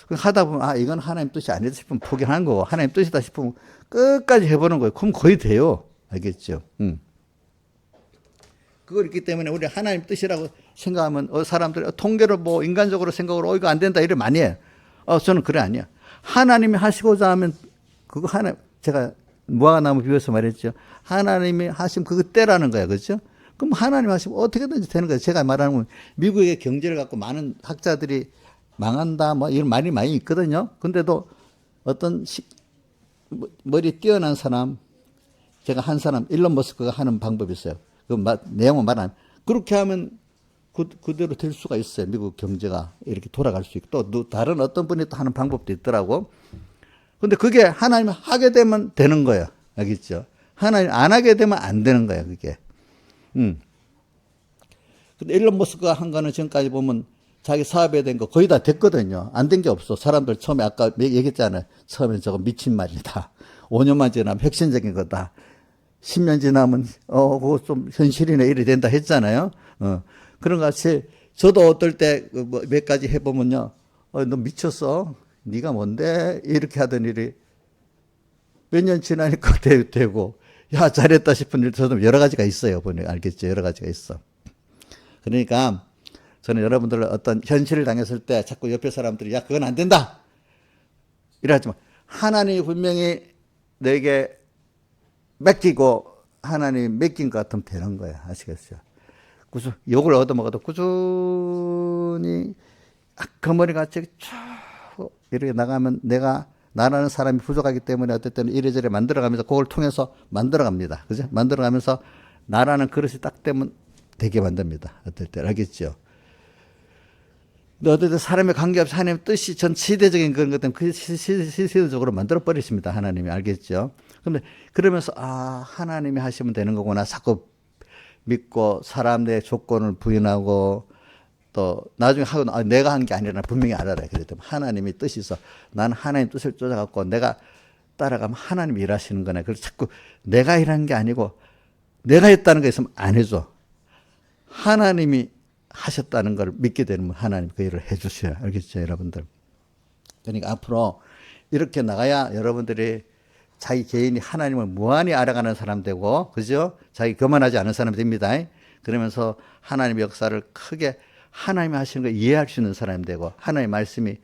하다 보면 이건 하나님 뜻이 아니다 싶으면 포기하는 거고, 하나님 뜻이다 싶으면 끝까지 해보는 거예요. 그럼 거의 돼요. 알겠죠? 그걸 있기 때문에 우리 하나님 뜻이라고 생각하면 사람들이 통계로 뭐 인간적으로 생각으로 이거 안 된다 이래 많이 해요. 저는 그래 아니야. 하나님이 하시고자 하면 그거 제가 무화과나무 비유해서 말했죠. 하나님이 하시면 그거 때라는 거야. 그렇죠? 그럼 하나님 하시면 어떻게든지 되는 거예요. 제가 말하는 건 미국의 경제를 갖고 많은 학자들이 망한다 뭐 이런 말이 많이 있거든요. 근데도 어떤 머리 뛰어난 사람, 제가 한 사람 일론 머스크가 하는 방법이 있어요. 내용은 말하면 그렇게 하면 그대로 될 수가 있어요. 미국 경제가 이렇게 돌아갈 수 있고 또 다른 어떤 분이 또 하는 방법도 있더라고. 근데 그게 하나님 하게 되면 되는 거예요. 알겠죠? 하나님 안 하게 되면 안 되는 거예요. 그게. 근데 일론 머스크가 한 거는 지금까지 보면 자기 사업에 된 거 거의 다 됐거든요. 안 된 게 없어. 사람들 처음에 아까 얘기했잖아요. 처음엔 저거 미친 말이다. 5년만 지나면 혁신적인 거다. 10년 지나면 그거 좀 현실이네 이래 된다 했잖아요. 그런 것 같이 저도 어떨 때 몇 가지 해보면요. 너 미쳤어? 네가 뭔데? 이렇게 하던 일이 몇 년 지나니까 되고 야 잘했다 싶은 일 저도 여러 가지가 있어요. 보니 알겠죠? 여러 가지가 있어. 그러니까 저는 여러분들 어떤 현실을 당했을 때 자꾸 옆에 사람들이 야 그건 안 된다 이러지만 하나님이 분명히 내게 맡기고 하나님이 맡긴 것 같으면 되는 거야. 아시겠어요? 욕을 얻어먹어도 꾸준히 거머리같이 쭉 이렇게 나가면 나라는 사람이 부족하기 때문에 어떨 때는 이래저래 만들어가면서 그걸 통해서 만들어갑니다. 그죠? 만들어가면서 나라는 그릇이 딱 되면 되게 만듭니다. 어떨 때 알겠죠? 근데 어떨 때 사람의 관계없이 하나님의 뜻이 전 시대적인 그런 것 때문에 그 시대적으로 만들어 버리십니다. 하나님이 알겠죠? 근데 그러면서 하나님이 하시면 되는 거구나 자꾸 믿고 사람의 조건을 부인하고 또 나중에 하고 내가 한 게 아니라 분명히 알아라. 그랬더니 하나님이 뜻이 있어. 나는 하나님 뜻을 쫓아갖고 내가 따라가면 하나님이 일하시는 거네. 그래서 자꾸 내가 일하는 게 아니고 내가 했다는 거 있으면 안 해줘. 하나님이 하셨다는 걸 믿게 되면 하나님 그 일을 해 주셔요. 알겠죠, 여러분들? 그러니까 앞으로 이렇게 나가야 여러분들이 자기 개인이 하나님을 무한히 알아가는 사람 되고, 그죠? 자기 교만하지 않은 사람이 됩니다. 그러면서 하나님의 역사를 크게 하나님이 하시는 걸 이해할 수 있는 사람이 되고, 하나님의 말씀이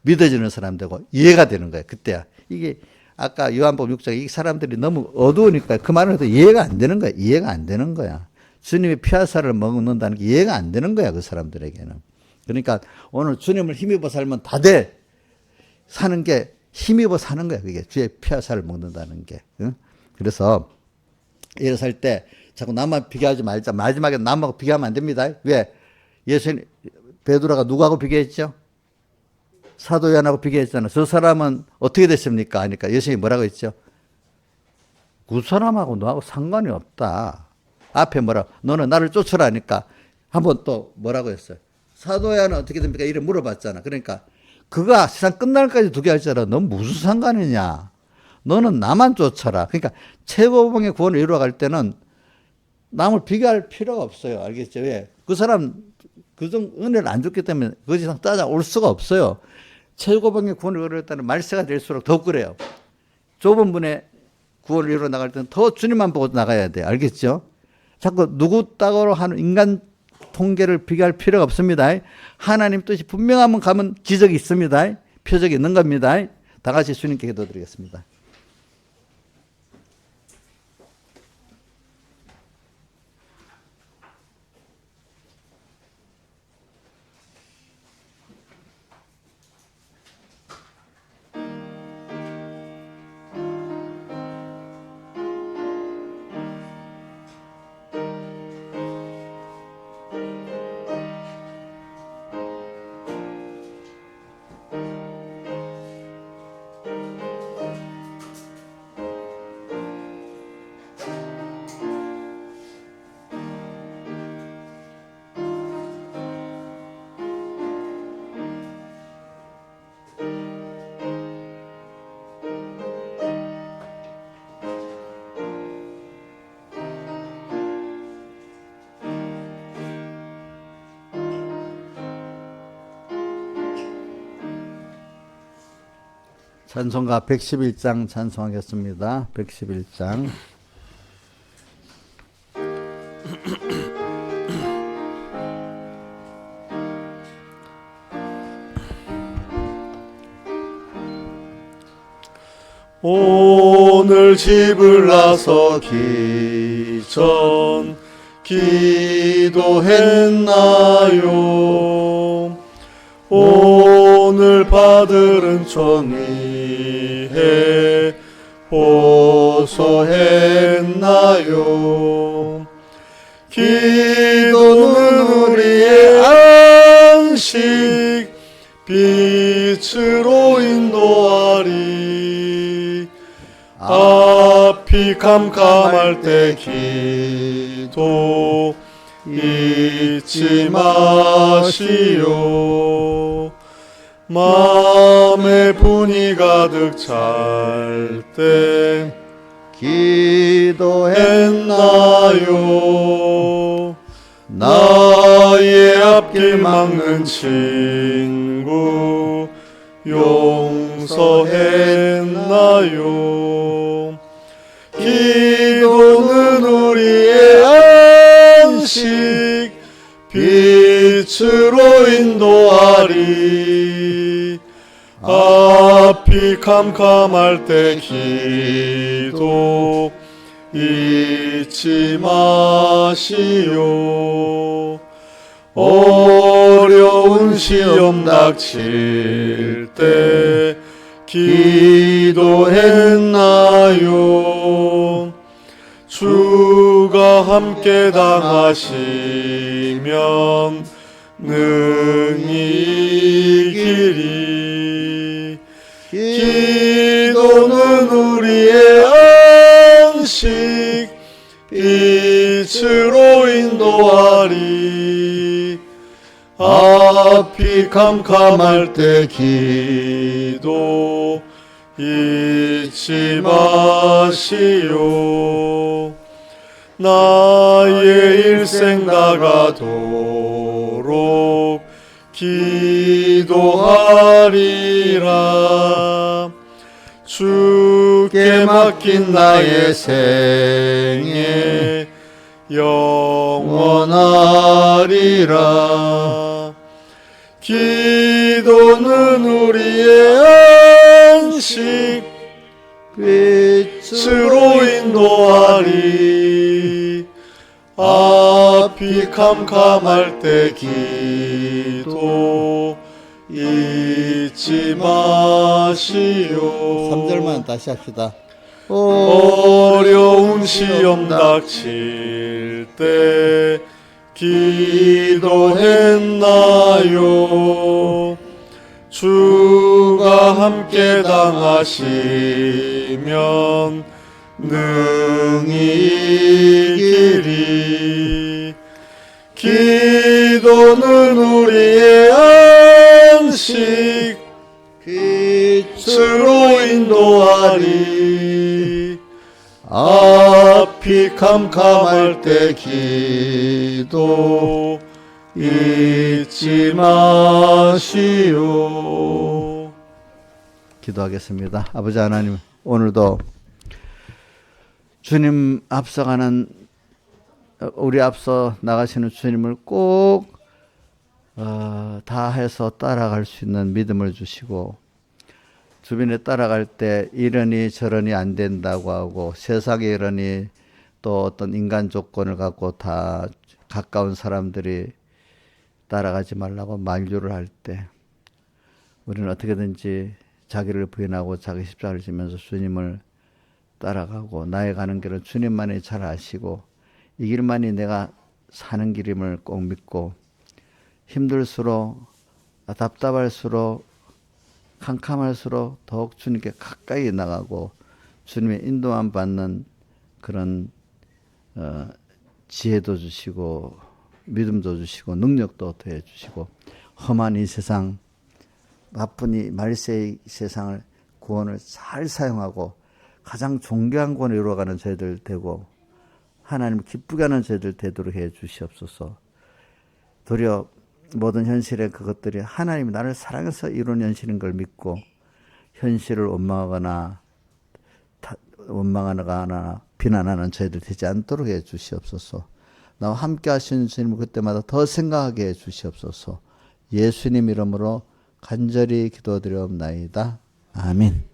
믿어지는 사람 되고, 이해가 되는 거예요. 그때야. 이게 아까 요한복음 6장 이 사람들이 너무 어두우니까 그 말을 해도 이해가 안 되는 거야. 이해가 안 되는 거야. 주님의 피아사를 먹는다는 게 이해가 안 되는 거야. 그 사람들에게는. 그러니까 오늘 주님을 힘입어 살면 다 돼. 사는 게 힘입어 사는 거야. 그게 주의 피아사를 먹는다는 게. 응? 그래서 이래 살 때 자꾸 남만 비교하지 말자. 마지막에 남하고 비교하면 안 됩니다. 왜? 예수님 베드로가 누구하고 비교했죠? 사도 요한하고 비교했잖아. 저 사람은 어떻게 됐습니까? 하니까 예수님이 뭐라고 했죠? 그 사람하고 너하고 상관이 없다. 앞에 뭐라고? 너는 나를 쫓으라 하니까 한번 또 뭐라고 했어요? 사도 요한은 어떻게 됩니까? 이래 물어봤잖아. 그러니까 그가 세상 끝날까지 두게 할지라 넌 무슨 상관이냐? 너는 나만 쫓아라. 그러니까 최고봉의 구원을 이루어갈 때는 남을 비교할 필요가 없어요. 알겠죠? 왜? 그 사람 그정 은혜를 안 줬기 때문에 그 이상 따라올 수가 없어요. 최고봉의 구원을 이루어갈 때는 말세가 될수록 더 그래요. 좁은 문에 구원을 이루어 나갈 때는 더 주님만 보고 나가야 돼. 알겠죠? 자꾸 누구 따로 하는 인간 통계를 비교할 필요가 없습니다. 하나님 뜻이 분명하면 가면 기적이 있습니다. 표적이 있는 겁니다. 다 같이 주님께 기도드리겠습니다. 찬송가 111장 찬송하겠습니다. 111장. 오늘 집을 나서기 전 기도했나요? 오늘 받들은 총의해 호소했나요? 기도는 우리의 안식 빛으로 인도하리. 앞이 캄캄할 때 기도 잊지 마시오. 마음에 분이 가득 찰 때 기도했나요? 나의 앞길 막는 친구 용서했나요? 기도는 우리의 안식 빛으로 인도하리. 앞이 캄캄할 때 기도 잊지 마시오. 어려운 시험 닥칠 때 기도했나요? 주가 함께 당하시면 능히 이기리. 기도는 우리의 안식 빛으로 인도하리. 앞이 캄캄할 때 기도 잊지 마시오. 나의 일생 다가도록 기도하리라. 주께 맡긴 나의 생애 영원하리라. 기도는 우리의 안식 빛으로 인도하리. 앞이 캄캄할 때 기도 잊지 마시오. 3절만 다시 합시다. 어려운 시험 닥칠 때 기도했나요? 주가 함께 당하시면 능히 이기리. 기도는 우리의 안식 빛으로 인도하리. 앞이 캄캄할 때 기도 잊지 마시오. 기도하겠습니다. 아버지 하나님, 오늘도 주님 앞서가는 우리 앞서 나가시는 주님을 꼭 다 해서 따라갈 수 있는 믿음을 주시고, 주변에 따라갈 때 이러니 저러니 안 된다고 하고, 세상에 이러니 또 어떤 인간 조건을 갖고 다 가까운 사람들이 따라가지 말라고 만류를 할 때, 우리는 어떻게든지 자기를 부인하고 자기 십자가를 지면서 주님을 따라가고, 나의 가는 길은 주님만이 잘 아시고 이 길만이 내가 사는 길임을 꼭 믿고, 힘들수록 답답할수록 캄캄할수록 더욱 주님께 가까이 나가고 주님의 인도만 받는 그런 지혜도 주시고 믿음도 주시고 능력도 더해 주시고, 험한 이 세상, 나쁜 이 말세의 세상을 구원을 잘 사용하고 가장 존귀한 구원을 이루어가는 저희들 되고 하나님을 기쁘게 하는 저희들 되도록 해 주시옵소서. 도리어 모든 현실의 그것들이 하나님이 나를 사랑해서 이룬 현실인 걸 믿고 현실을 원망하거나 비난하는 저희들 되지 않도록 해 주시옵소서. 나와 함께 하시는 주님을 그때마다 더 생각하게 해 주시옵소서. 예수님 이름으로 간절히 기도드리옵나이다. 아멘.